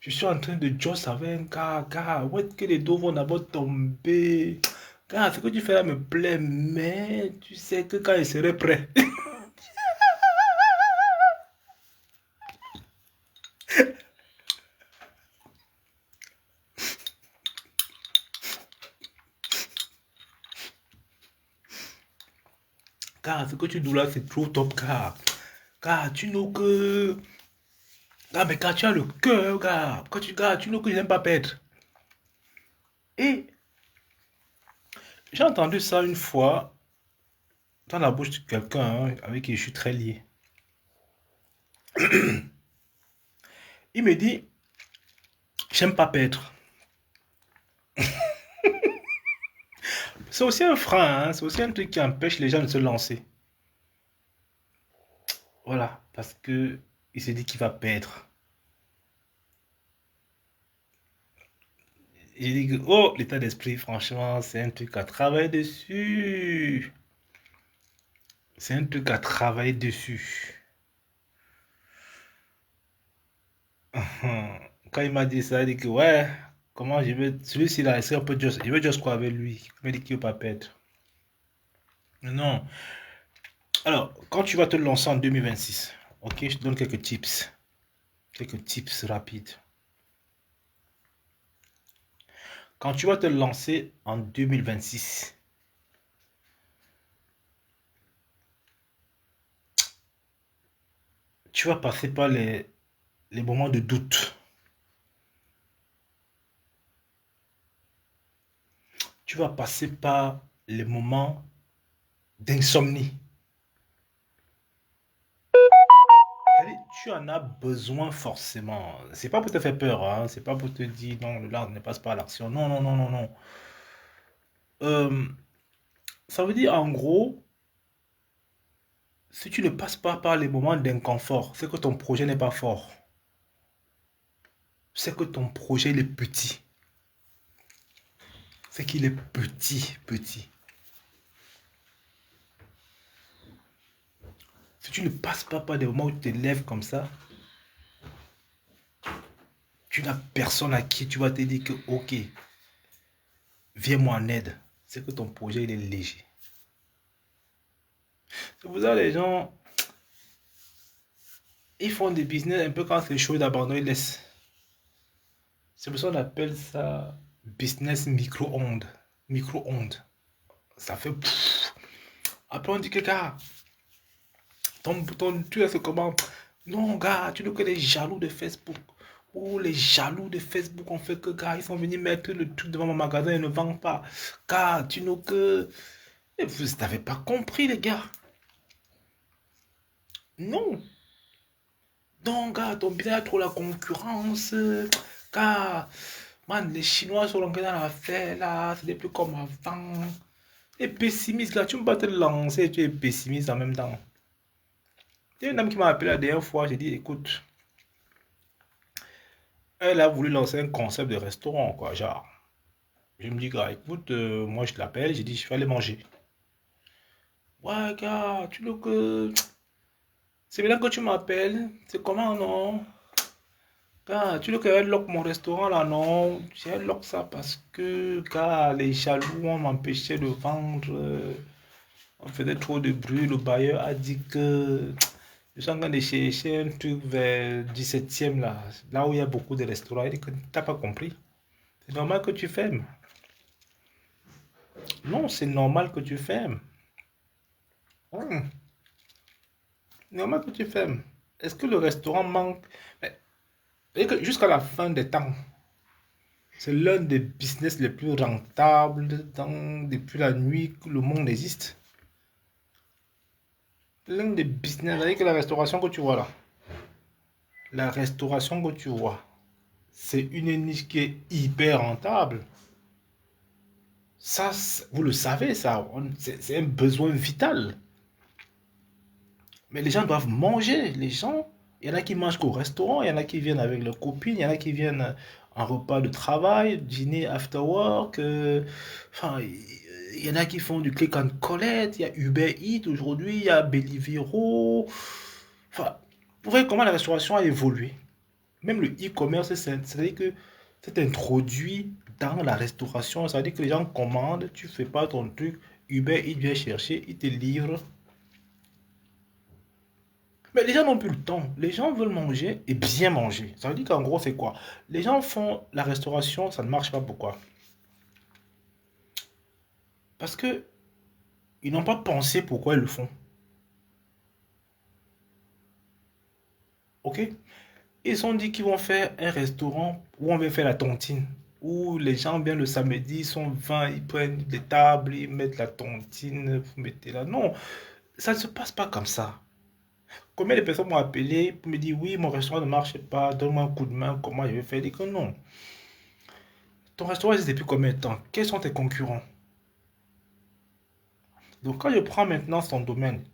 je suis en train de jouer avec un gars, où est-ce que les dos vont d'abord tomber? Gars, ce que tu fais là me plaît, mais tu sais que quand il serait prêt. Gars, ce que tu dois là, c'est trop top, gars. Gars, tu n'as que. Gars, mais quand tu as le cœur, gars, gars, tu n'as que j'aime pas perdre. Et j'ai entendu ça une fois dans la bouche de quelqu'un hein, avec qui je suis très lié. Il me dit, j'aime pas perdre. C'est aussi un frein, hein, c'est aussi un truc qui empêche les gens de se lancer. Voilà, parce que il se dit qu'il va perdre. J'ai dit que, oh, l'état d'esprit, franchement, c'est un truc à travailler dessus. C'est un truc à travailler dessus. Quand il m'a dit ça, il dit que, ouais, comment je vais. Celui-ci là, c'est un peu juste. Je vais juste quoi avec lui. Il m'a dit qu'il ne veut pas perdre. Non. Alors, quand tu vas te lancer en 2026, ok, je te donne quelques tips. Quelques tips rapides. Quand tu vas te lancer en 2026, tu vas passer par les moments de doute. Tu vas passer par les moments d'insomnie. Tu en as besoin forcément. C'est pas pour te faire peur, hein. C'est pas pour te dire non, là, ne passe pas à l'action. Non, non, non, non, non. Euh, Ça veut dire en gros, si tu ne passes pas par les moments d'inconfort, c'est que ton projet n'est pas fort. C'est que ton projet il est petit. C'est qu'il est petit, petit. Si tu ne passes pas par des moments où tu te lèves comme ça, tu n'as personne à qui tu vas te dire que ok, viens-moi en aide. C'est que ton projet il est léger. C'est pour ça les gens, ils font des business un peu quand c'est chaud d'abandonner, ils laissent. C'est pour ça qu'on appelle ça business micro-ondes. Micro-ondes. Ça fait pfff. Après on dit que gars, tu as ce comment? Non gars, tu ne que les jaloux de Facebook. Oh les jaloux de Facebook ont fait que gars, ils sont venus mettre le truc devant mon magasin et ne vendent pas. Car tu n'as que... Et vous n'avez pas compris les gars. Non. Donc gars, ton business a trop la concurrence. Car, man, les Chinois sont rentrés dans l'affaire là, c'est plus comme avant. Et pessimiste, là, tu ne peux pas te lancer, tu es pessimiste en même temps. Il y a une dame qui m'a appelé la dernière fois, j'ai dit, écoute, elle a voulu lancer un concept de restaurant, quoi, genre. Je me dis, gars, écoute, moi je l'appelle, j'ai dit, je vais aller manger. Ouais, gars, tu veux que... C'est maintenant que tu m'appelles, c'est comment, non? Gars, tu veux qu'elle lock mon restaurant là, non? J'ai lock ça parce que, gars, les jaloux ont m'empêché de vendre. On faisait trop de bruit. Le bailleur a dit que je suis en train de chercher un truc vers 17e là, là où il y a beaucoup de restaurants. Il dit que tu n'as pas compris. C'est normal que tu fermes. Non, c'est normal que tu fermes. Hum, normal que tu fermes. Est-ce que le restaurant manque? Jusqu'à la fin des temps, c'est l'un des business les plus rentables depuis la nuit que le monde existe. L'un des business, c'est-à-dire que la restauration que tu vois là, la restauration que tu vois, c'est une niche qui est hyper rentable. Ça, vous le savez, ça, c'est un besoin vital. Mais les gens doivent manger. Les gens, il y en a qui mangent qu'au restaurant, il y en a qui viennent avec leurs copines, il y en a qui viennent en repas de travail, dîner after work. Enfin, il y en a qui font du click and collect. Il y a Uber Eats aujourd'hui, il y a Deliveroo. Enfin, vous voyez comment la restauration a évolué. Même le e-commerce, c'est-à-dire que c'est introduit dans la restauration. C'est-à-dire que les gens commandent, tu fais pas ton truc, Uber Eats vient chercher, il te livre. Mais les gens n'ont plus le temps. Les gens veulent manger et bien manger. Ça veut dire qu'en gros, c'est quoi? Les gens font la restauration, ça ne marche pas. Pourquoi? Parce que ils n'ont pas pensé pourquoi ils le font. Ok? Ils ont dit qu'ils vont faire un restaurant où on va faire la tontine. Où les gens viennent le samedi, ils sont 20, ils prennent des tables, ils mettent la tontine, vous mettez là. Non, ça ne se passe pas comme ça. Combien de personnes m'ont appelé pour me dire oui, mon restaurant ne marche pas, donne-moi un coup de main, comment je vais faire? Je dis que non. Ton restaurant existe depuis combien de temps? Quels sont tes concurrents? Donc quand je prends maintenant son domaine,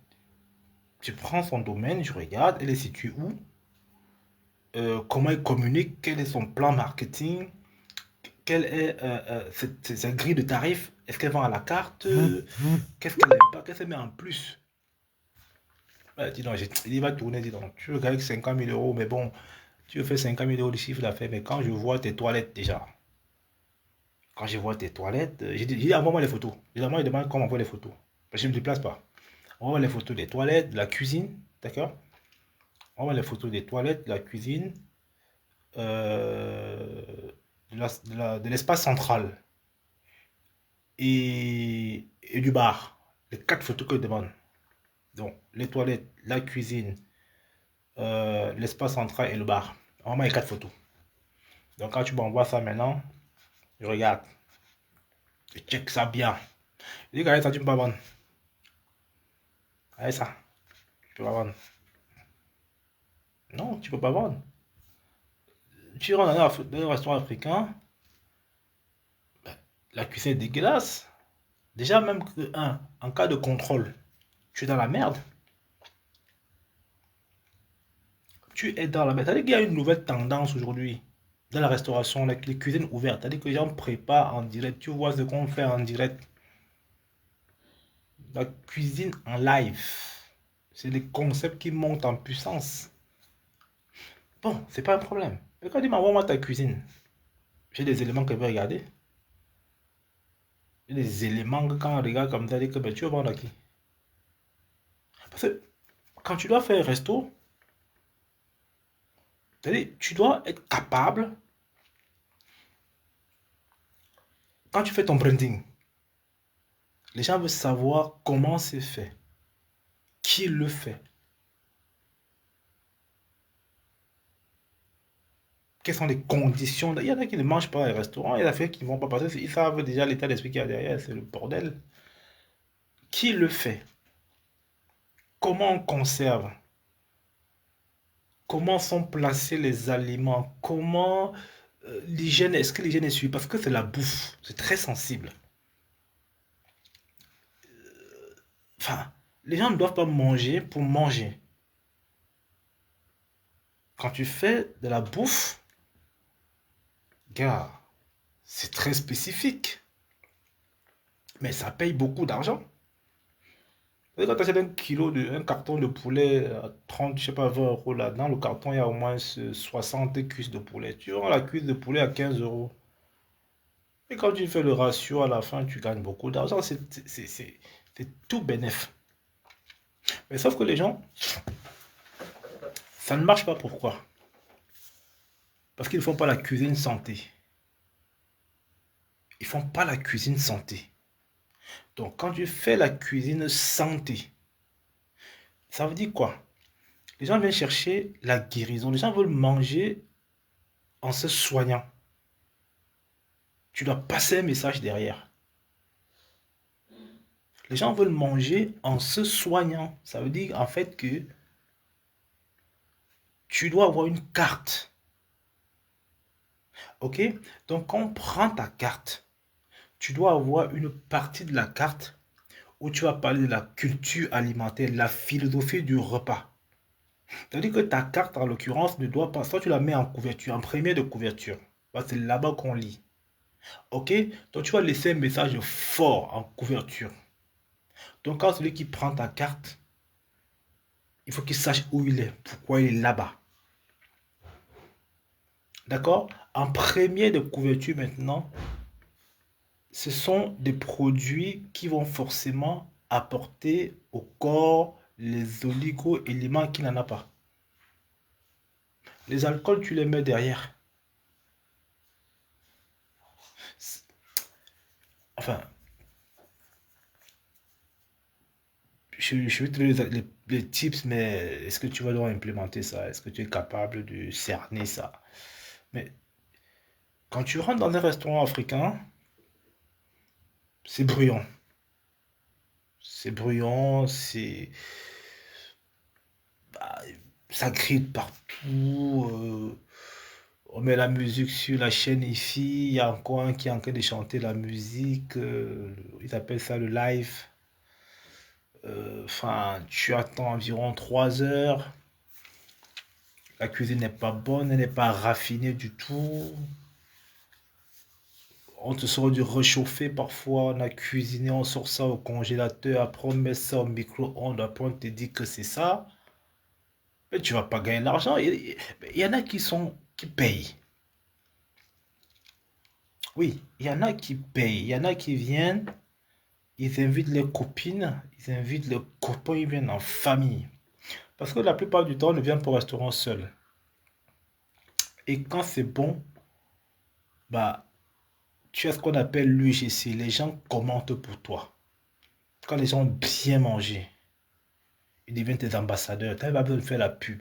je prends son domaine, je regarde, elle est située où? Comment il communique? Quel est son plan marketing? Quelle est sa grille de tarifs? Est-ce qu'elle vend à la carte? Qu'est-ce qu'elle n'aime pas? Qu'est-ce qu'elle met en plus? Dis donc, il va tourner, dis donc. Tu veux gagner 50 000 euros, mais bon, tu veux faire 50 000 euros de chiffre d'affaires, mais quand je vois tes toilettes déjà, quand je vois tes toilettes, j'ai dit envoie-moi les photos. Généralement, il demande comment envoie les photos. Parce que je ne me déplace pas. On voit les photos des toilettes, de la cuisine, d'accord? On voit les photos des toilettes, de la cuisine. Euh, de l'espace central et du bar. Les 4 photos que je demande. Donc, les toilettes, la cuisine, l'espace central et le bar. Vraiment, les 4 photos. Donc, quand tu m'envoies ça maintenant, je regarde. Je check ça bien. Je dis qu'avec ça, tu ne peux pas vendre. Avec ça, tu peux pas vendre. Non, tu peux pas vendre. Tu rentres dans un restaurant africain, la cuisine est dégueulasse. Déjà, même que, en cas de contrôle, tu es dans la merde. Tu es dans la merde. C'est-à-dire qu'il y a une nouvelle tendance aujourd'hui dans la restauration, les cuisines ouvertes. C'est-à-dire que les gens préparent en direct. Tu vois ce qu'on fait en direct. La cuisine en live. C'est des concepts qui montent en puissance. Bon, c'est pas un problème. Mais quand tu m'envoies moi ta cuisine, j'ai des éléments que je vais regarder. J'ai des éléments que quand on regarde comme ça, que ben, tu vas vendre à qui? Parce que quand tu dois faire un resto, c'est-à-dire, tu dois être capable, quand tu fais ton branding, les gens veulent savoir comment c'est fait, qui le fait, quelles sont les conditions. Il y en a qui ne mangent pas au restaurant, il y en a qui ne vont pas parce qu'ils savent déjà l'état d'esprit qu'il y a derrière, c'est le bordel. Qui le fait? Comment on conserve? Comment sont placés les aliments? Comment l'hygiène, est-ce que l'hygiène est suivie? Parce que c'est la bouffe, c'est très sensible. Enfin, les gens ne doivent pas manger pour manger. Quand tu fais de la bouffe, gars, c'est très spécifique. Mais ça paye beaucoup d'argent. Quand tu achètes un carton de poulet à 30, je sais pas, 20 euros là, dans le carton, il y a au moins 60 cuisses de poulet. Tu vends la cuisse de poulet à 15 euros. Et quand tu fais le ratio à la fin, tu gagnes beaucoup d'argent. C'est tout bénef. Mais sauf que les gens, ça ne marche pas. Pourquoi? Parce qu'ils ne font pas la cuisine santé. Ils ne font pas la cuisine santé. Donc, quand tu fais la cuisine santé, ça veut dire quoi? Les gens viennent chercher la guérison. Les gens veulent manger en se soignant. Tu dois passer un message derrière. Les gens veulent manger en se soignant. Ça veut dire en fait que tu dois avoir une carte. Ok? Donc, quand on prend ta carte, tu dois avoir une partie de la carte où tu vas parler de la culture alimentaire, la philosophie du repas. C'est-à-dire que ta carte, en l'occurrence, ne doit pas... Soit tu la mets en couverture, en premier de couverture. C'est là-bas qu'on lit. Ok? Donc, tu vas laisser un message fort en couverture. Donc, quand celui qui prend ta carte, il faut qu'il sache où il est, pourquoi il est là-bas. D'accord? En premier de couverture maintenant, ce sont des produits qui vont forcément apporter au corps les oligo-éléments qu'il n'en a pas. Les alcools, tu les mets derrière. Enfin, je vais te donner les tips, mais est-ce que tu vas devoir implémenter ça? Est-ce que tu es capable de cerner ça? Mais quand tu rentres dans un restaurant africain, c'est bruyant. C'est bruyant, bah, ça crie de partout. On met la musique sur la chaîne IFI. Il y a encore un qui est en train de chanter la musique. Ils appellent ça le live. Enfin, tu attends environ 3 heures. La cuisine n'est pas bonne, elle n'est pas raffinée du tout. On te sort du réchauffer parfois, on a cuisiné, on sort ça au congélateur, après on met ça au micro-ondes, après on te dit que c'est ça. Mais tu vas pas gagner l'argent. Il y en a qui payent. Oui, il y en a qui payent. Il y en a qui viennent, ils invitent les copines, ils invitent les copains, ils viennent en famille. Parce que la plupart du temps, on ne vient pas au restaurant seul. Et quand c'est bon, bah, tu as ce qu'on appelle l'UGC. Les gens commentent pour toi. Quand les gens ont bien mangé, ils deviennent tes ambassadeurs. Tu n'as pas besoin de faire la pub.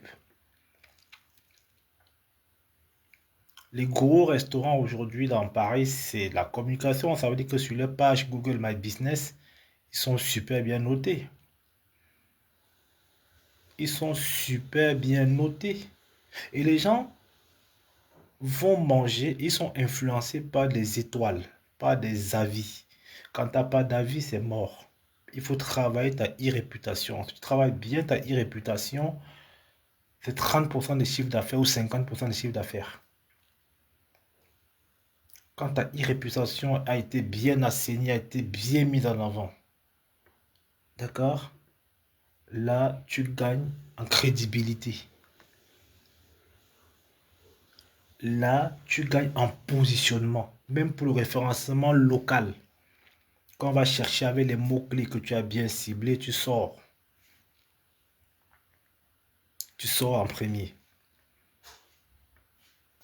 Les gros restaurants aujourd'hui dans Paris, c'est la communication. Ça veut dire que sur leur page Google My Business, ils sont super bien notés. Ils sont super bien notés. Et les gens vont manger, ils sont influencés par des étoiles, par des avis. Quand tu n'as pas d'avis, c'est mort. Il faut travailler ta e-réputation. Si tu travailles bien ta e-réputation, c'est 30% des chiffres d'affaires ou 50% des chiffres d'affaires. Quand ta e-réputation a été bien assainie, a été bien mise en avant, d'accord? Là, tu gagnes en crédibilité. Là, tu gagnes en positionnement, même pour le référencement local. Quand on va chercher avec les mots-clés que tu as bien ciblés, tu sors. Tu sors en premier.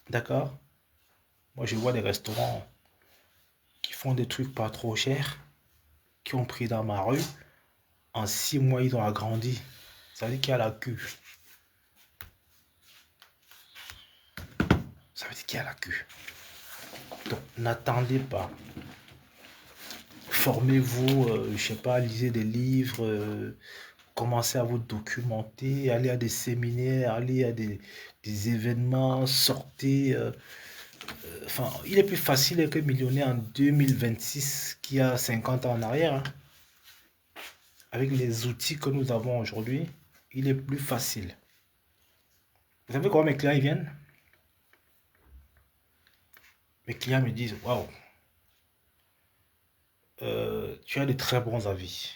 D'accord? Moi, je vois des restaurants qui font des trucs pas trop chers, qui ont pris dans ma rue. En 6 mois, ils ont agrandi. Ça veut dire qu'il y a la queue. Ça veut dire qu'il y a la queue. Donc, n'attendez pas. Formez-vous, je sais pas, lisez des livres, commencez à vous documenter, allez à des séminaires, allez à des événements, sortez. Enfin, il est plus facile d'être millionnaire en 2026 qu'il y a 50 ans en arrière, hein. Avec les outils que nous avons aujourd'hui, il est plus facile. Vous savez comment mes clients ils viennent? Mes clients me disent, waouh, tu as de très bons avis.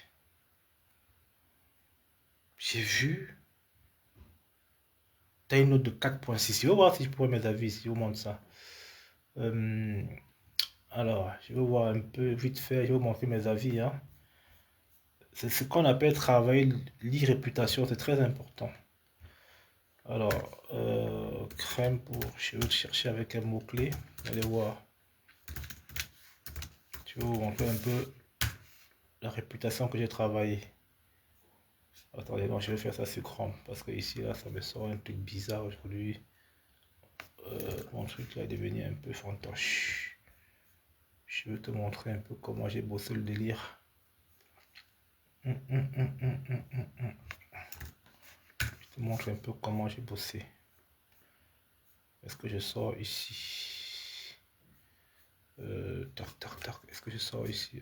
J'ai vu, tu as une note de 4,6. Je vais voir si je pourrais mes avis, si je vous montre ça. Alors, je vais voir un peu vite fait, je vais vous montrer mes avis, hein. C'est ce qu'on appelle travailler l'e-réputation, c'est très important. Alors, crème pour cheveux, chercher avec un mot-clé. Allez voir. Je vais vous montrer un peu la réputation que j'ai travaillé. Attendez, non, je vais faire ça sur Chrome parce que ici, là, ça me sort un truc bizarre aujourd'hui. Mon truc là est devenu un peu fantoche. Je vais te montrer un peu comment j'ai bossé le délire. Je te montre un peu comment j'ai bossé. Est-ce que je sors ici? Tac, tac, tac. Est-ce que je sors ici?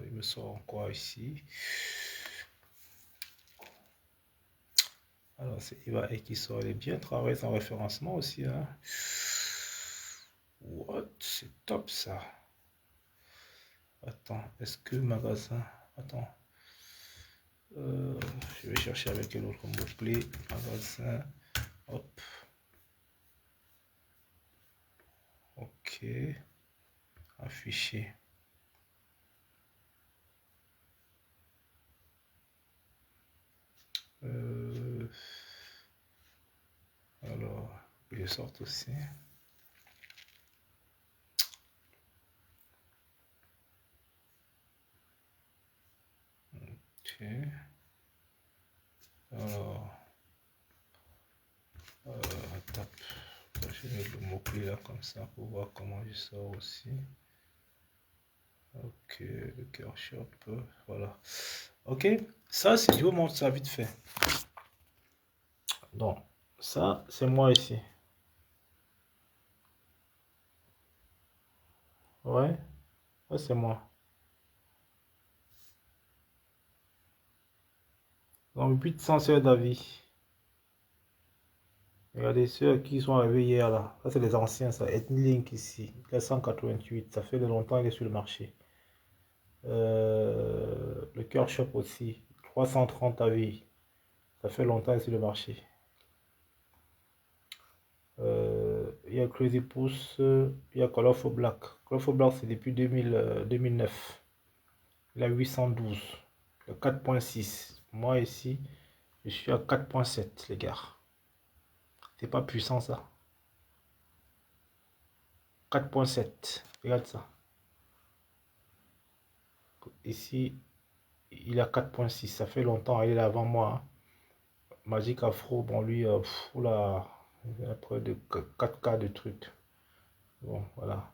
Il me sort quoi ici? Alors, c'est Eva et qui sort. Il est bien travaillé son référencement aussi, hein. What? C'est top ça. Attends, est-ce que magasin? Attends. Je vais chercher avec un autre mot-clé. Magasin. Hop. Ok. Afficher. Alors, je sorte aussi. Ok. Alors, tape. Je vais mettre le mot-clé là comme ça pour voir comment je sors aussi. Ok, le cœur shop, voilà. Ok, ça c'est, je vous montre ça vite fait. Donc, ça c'est moi ici. Ouais, ça c'est moi. Donc 800 heures d'avis. Regardez ceux qui sont arrivés hier là. Ça c'est les anciens, ça. Ethnilink ici. 188. Ça fait de longtemps qu'il est sur le marché. Le cœur shop aussi. 330 avis. Ça fait longtemps qu'il est sur le marché. Il y a Crazy Puss. Il y a Colorful Black. Colorful Black c'est depuis 2009. Il a 812. Le 4.6. Moi ici, je suis à 4.7 les gars. C'est pas puissant ça. 4.7. Regarde ça. Ici, il a 4.6. Ça fait longtemps, il est avant moi. Hein. Magic Afro, bon, lui, oula, il a près de 4K de trucs. Bon, voilà.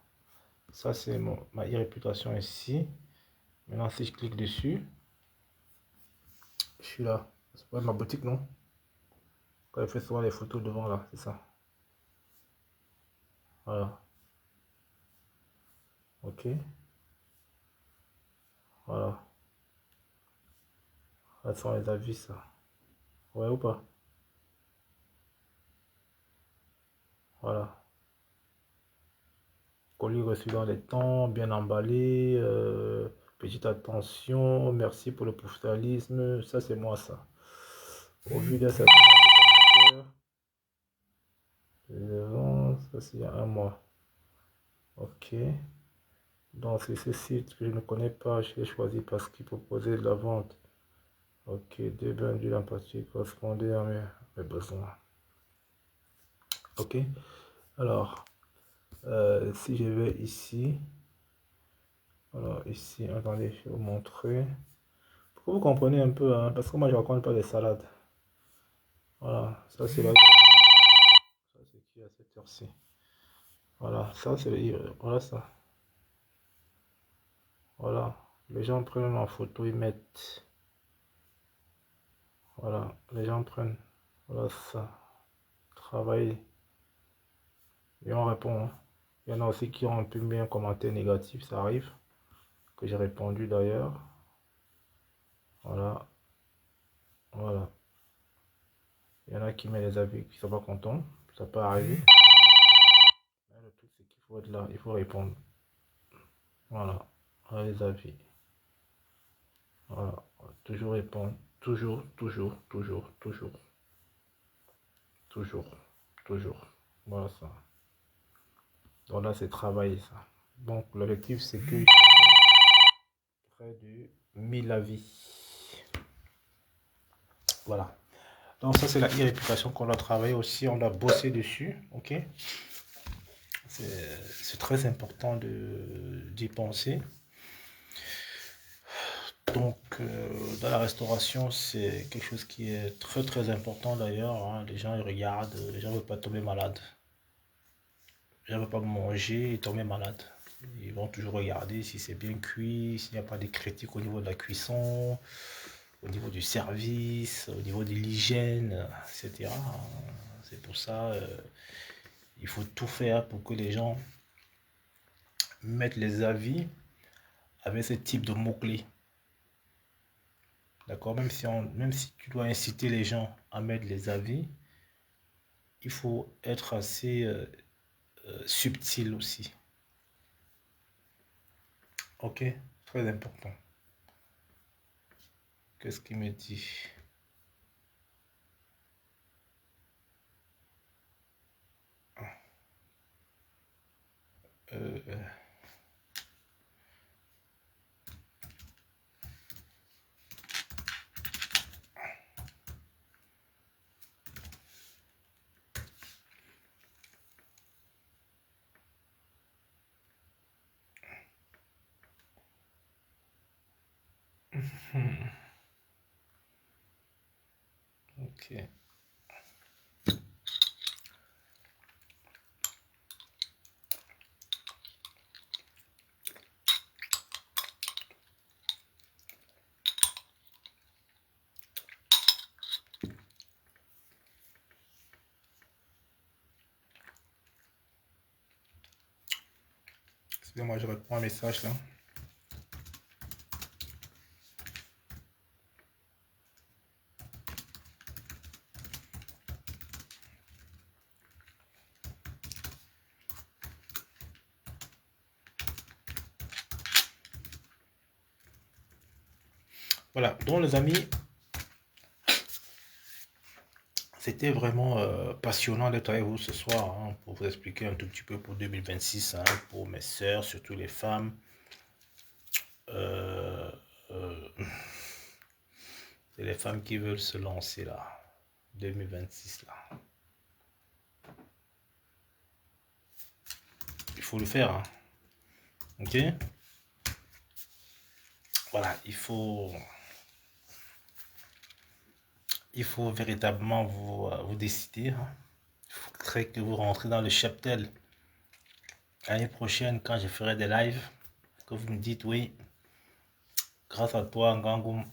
Ça, c'est ma e-réputation ici. Maintenant, si je clique dessus, je suis là. C'est pas ma boutique, non? Quand je fais souvent les photos devant, là, c'est ça. Voilà. Ok. Voilà. Ça sont les avis, ça. Ouais ou pas? Voilà. Colis reçu dans les temps, bien emballé. Petite attention. Merci pour le professionnalisme. Ça, c'est moi, ça. Au vu d'un certain nombre de commentaires. Ça, c'est il y a un mois. Ok. Donc, c'est ce site que je ne connais pas. Je l'ai choisi parce qu'il proposait de la vente. Ok. Deux bains d'huile en plastique correspondaient à mes besoins. Ok. Alors, si je vais ici, alors ici, attendez, je vais vous montrer. Pour que vous compreniez un peu, hein, parce que moi je ne raconte pas les salades. Voilà, ça c'est là. Ça c'est qui à cette heure-ci. Voilà, ça c'est voilà ça. Voilà, les gens prennent en photo, ils mettent. Voilà, les gens prennent. Voilà ça. Travail. Et on répond. Hein. Il y en a aussi qui ont un peu mis un commentaire négatif, ça arrive. Que j'ai répondu d'ailleurs. Voilà. Voilà. Il y en a qui mettent des avis qui sont pas contents. Ça peut arriver. Mais le truc, c'est qu'il faut être là. Il faut répondre. Voilà. Voilà les avis. Voilà. Toujours répondre. Toujours, toujours, toujours, toujours. Toujours. Toujours. Voilà ça. Donc là, c'est travailler ça. Donc l'objectif, c'est que près de 1000 avis. Voilà. Donc ça, c'est la e-réputation qu'on a travaillé aussi. On a bossé dessus. Ok. C'est très important d'y penser. Donc, dans la restauration, c'est quelque chose qui est très très important d'ailleurs. Hein. Les gens ils regardent, les gens ne veulent pas tomber malade. Les gens ne veulent pas manger et tomber malade. Ils vont toujours regarder si c'est bien cuit, s'il n'y a pas de critiques au niveau de la cuisson, au niveau du service, au niveau de l'hygiène, etc. C'est pour ça il faut tout faire pour que les gens mettent les avis avec ce type de mots-clés. D'accord, même si tu dois inciter les gens à mettre les avis, il faut être assez subtil aussi. Ok, très important. Qu'est-ce qu'il me dit? Euh, ok. Excusez-moi, je réponds à un message là. Voilà, donc les amis, c'était vraiment passionnant d'être avec vous ce soir hein, pour vous expliquer un tout petit peu pour 2026, hein, pour mes sœurs, surtout les femmes. Euh, euh, c'est les femmes qui veulent se lancer là, 2026 là. faut le faire, hein. Ok? Voilà, il faut véritablement vous décider, hein. Il faudrait que vous rentrez dans le cheptel l'année prochaine quand je ferai des lives, que vous me dites oui, grâce à toi, Ngangoum,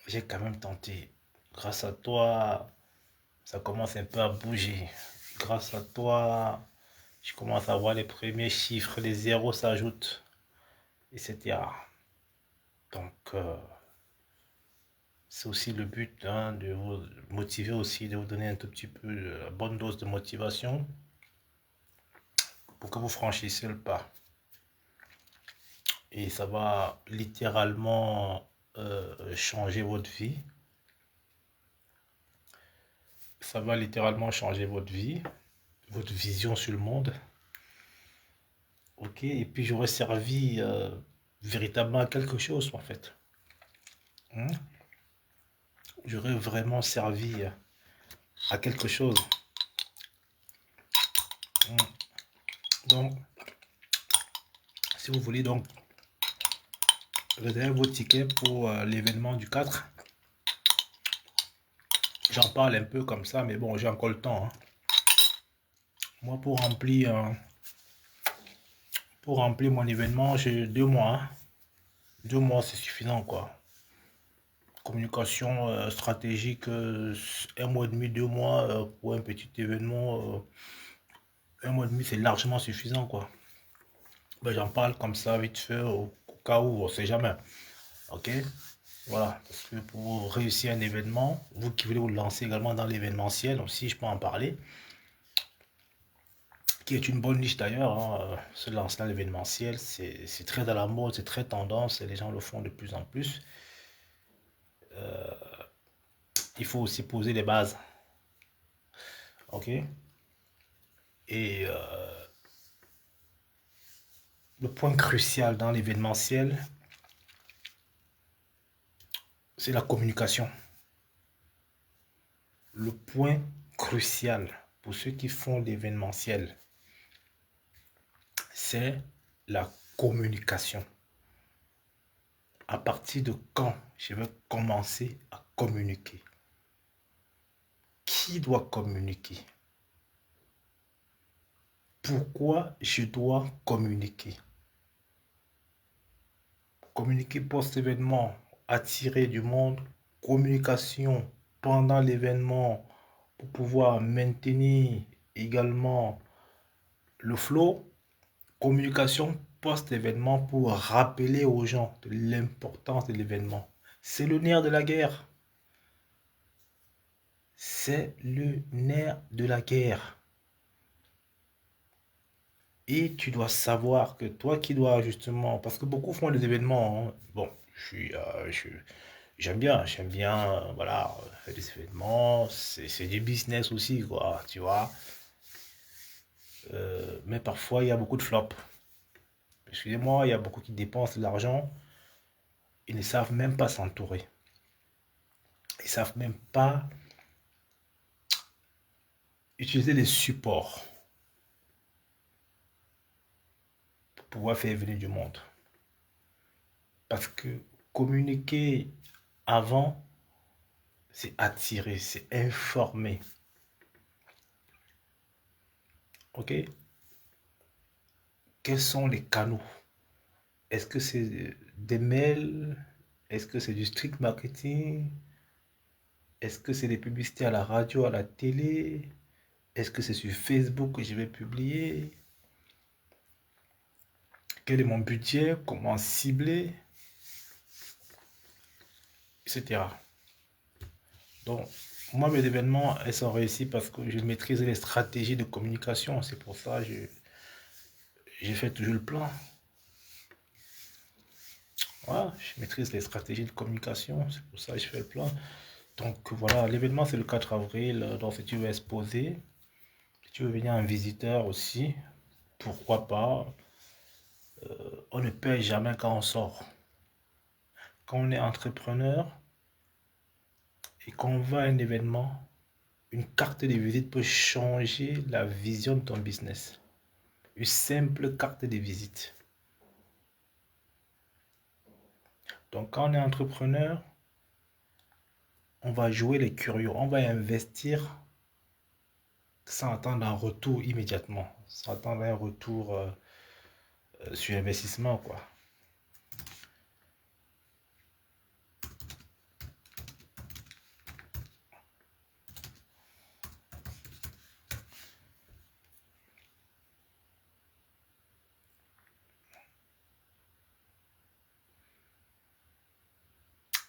j'ai quand même tenté. Grâce à toi, ça commence un peu à bouger. Grâce à toi, je commence à voir les premiers chiffres, les zéros s'ajoutent, etc. Donc, c'est aussi le but, hein, de vous motiver aussi, de vous donner un tout petit peu la bonne dose de motivation pour que vous franchissiez le pas. Et ça va littéralement changer votre vie. Ça va littéralement changer votre vie, votre vision sur le monde. Ok, et puis j'aurais servi véritablement à quelque chose en fait. Hein? J'aurais vraiment servi à quelque chose. Hein? Donc, si vous voulez donc réserver vos tickets pour l'événement du 4, j'en parle un peu comme ça, mais bon, j'ai encore le temps, hein. Moi, pour remplir mon événement, j'ai 2 mois, hein. 2 mois, c'est suffisant, quoi. Communication stratégique, 1 mois et demi, 2 mois pour un petit événement. 1 mois et demi, c'est largement suffisant, quoi. Ben, j'en parle comme ça, vite fait, au cas où, on sait jamais. Ok? Voilà, parce que pour réussir un événement, vous qui voulez vous lancer également dans l'événementiel, aussi je peux en parler, qui est une bonne niche d'ailleurs, hein, se lancer dans l'événementiel, c'est très à la mode, c'est très tendance, et les gens le font de plus en plus. Il faut aussi poser les bases, ok? Et le point crucial dans l'événementiel, c'est la communication. Le point crucial pour ceux qui font l'événementiel, c'est la communication. À partir de quand je vais commencer à communiquer? Qui doit communiquer? Pourquoi je dois communiquer? Communiquer post-événement, attirer du monde, communication pendant l'événement pour pouvoir maintenir également le flow, communication post-événement pour rappeler aux gens de l'importance de l'événement. C'est le nerf de la guerre. C'est le nerf de la guerre. Et tu dois savoir que toi qui dois justement, parce que beaucoup font des événements, hein. Bon, j'aime bien, voilà, faire des événements, c'est du business aussi, quoi, tu vois. Mais parfois, il y a beaucoup de flops. Excusez-moi, il y a beaucoup qui dépensent de l'argent, ils ne savent même pas s'entourer. Ils ne savent même pas utiliser les supports pour pouvoir faire venir du monde. Parce que communiquer avant, c'est attirer, c'est informer. Ok? Quels sont les canaux? Est-ce que c'est des mails? Est-ce que c'est du strict marketing? Est-ce que c'est des publicités à la radio, à la télé? Est-ce que c'est sur Facebook que je vais publier? Quel est mon budget? Comment cibler? Etc. Donc, moi, mes événements, elles sont réussis parce que je maîtrise les stratégies de communication. C'est pour ça que j'ai fait toujours le plan. Voilà, je maîtrise les stratégies de communication. C'est pour ça que je fais le plan. Donc, voilà, l'événement, c'est le 4 avril. Donc, si tu veux exposer, si tu veux venir en visiteur aussi, pourquoi pas. On ne paye jamais quand on sort. Quand on est entrepreneur et qu'on va à un événement, une carte de visite peut changer la vision de ton business. Une simple carte de visite. Donc, quand on est entrepreneur, on va jouer les curieux. On va investir sans attendre un retour immédiatement. Sans attendre un retour sur investissement, quoi.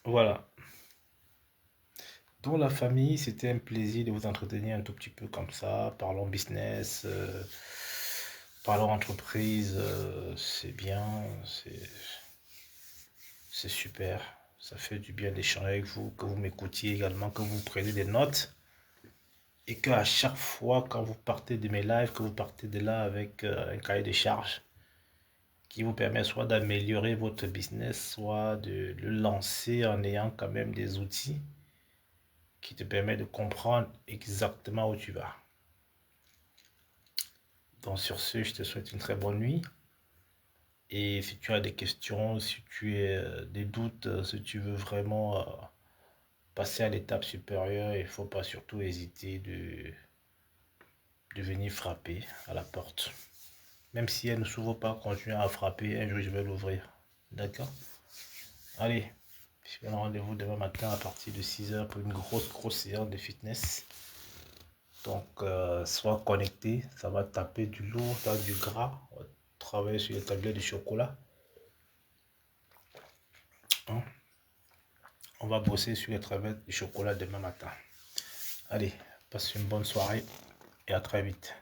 Voilà. Dans la famille, c'était un plaisir de vous entretenir un tout petit peu comme ça. Parlons business, parlons entreprise, c'est bien, c'est super. Ça fait du bien d'échanger avec vous, que vous m'écoutiez également, que vous preniez des notes. Et qu'à chaque fois, quand vous partez de mes lives, que vous partez de là avec un cahier de charges qui vous permet soit d'améliorer votre business, soit de le lancer en ayant quand même des outils qui te permettent de comprendre exactement où tu vas. Donc sur ce, je te souhaite une très bonne nuit. Et si tu as des questions, si tu as des doutes, si tu veux vraiment passer à l'étape supérieure, il ne faut pas surtout hésiter de venir frapper à la porte. Même si elle ne s'ouvre pas, continue à frapper, un jour je vais l'ouvrir. D'accord? Allez, je vous donne rendez-vous demain matin à partir de 6 h pour une grosse séance de fitness. Donc, sois connecté, ça va taper du lourd, dans du gras. On va travailler sur les tablettes de chocolat. Hein? On va bosser sur les tablettes de chocolat demain matin. Allez, passe une bonne soirée et à très vite.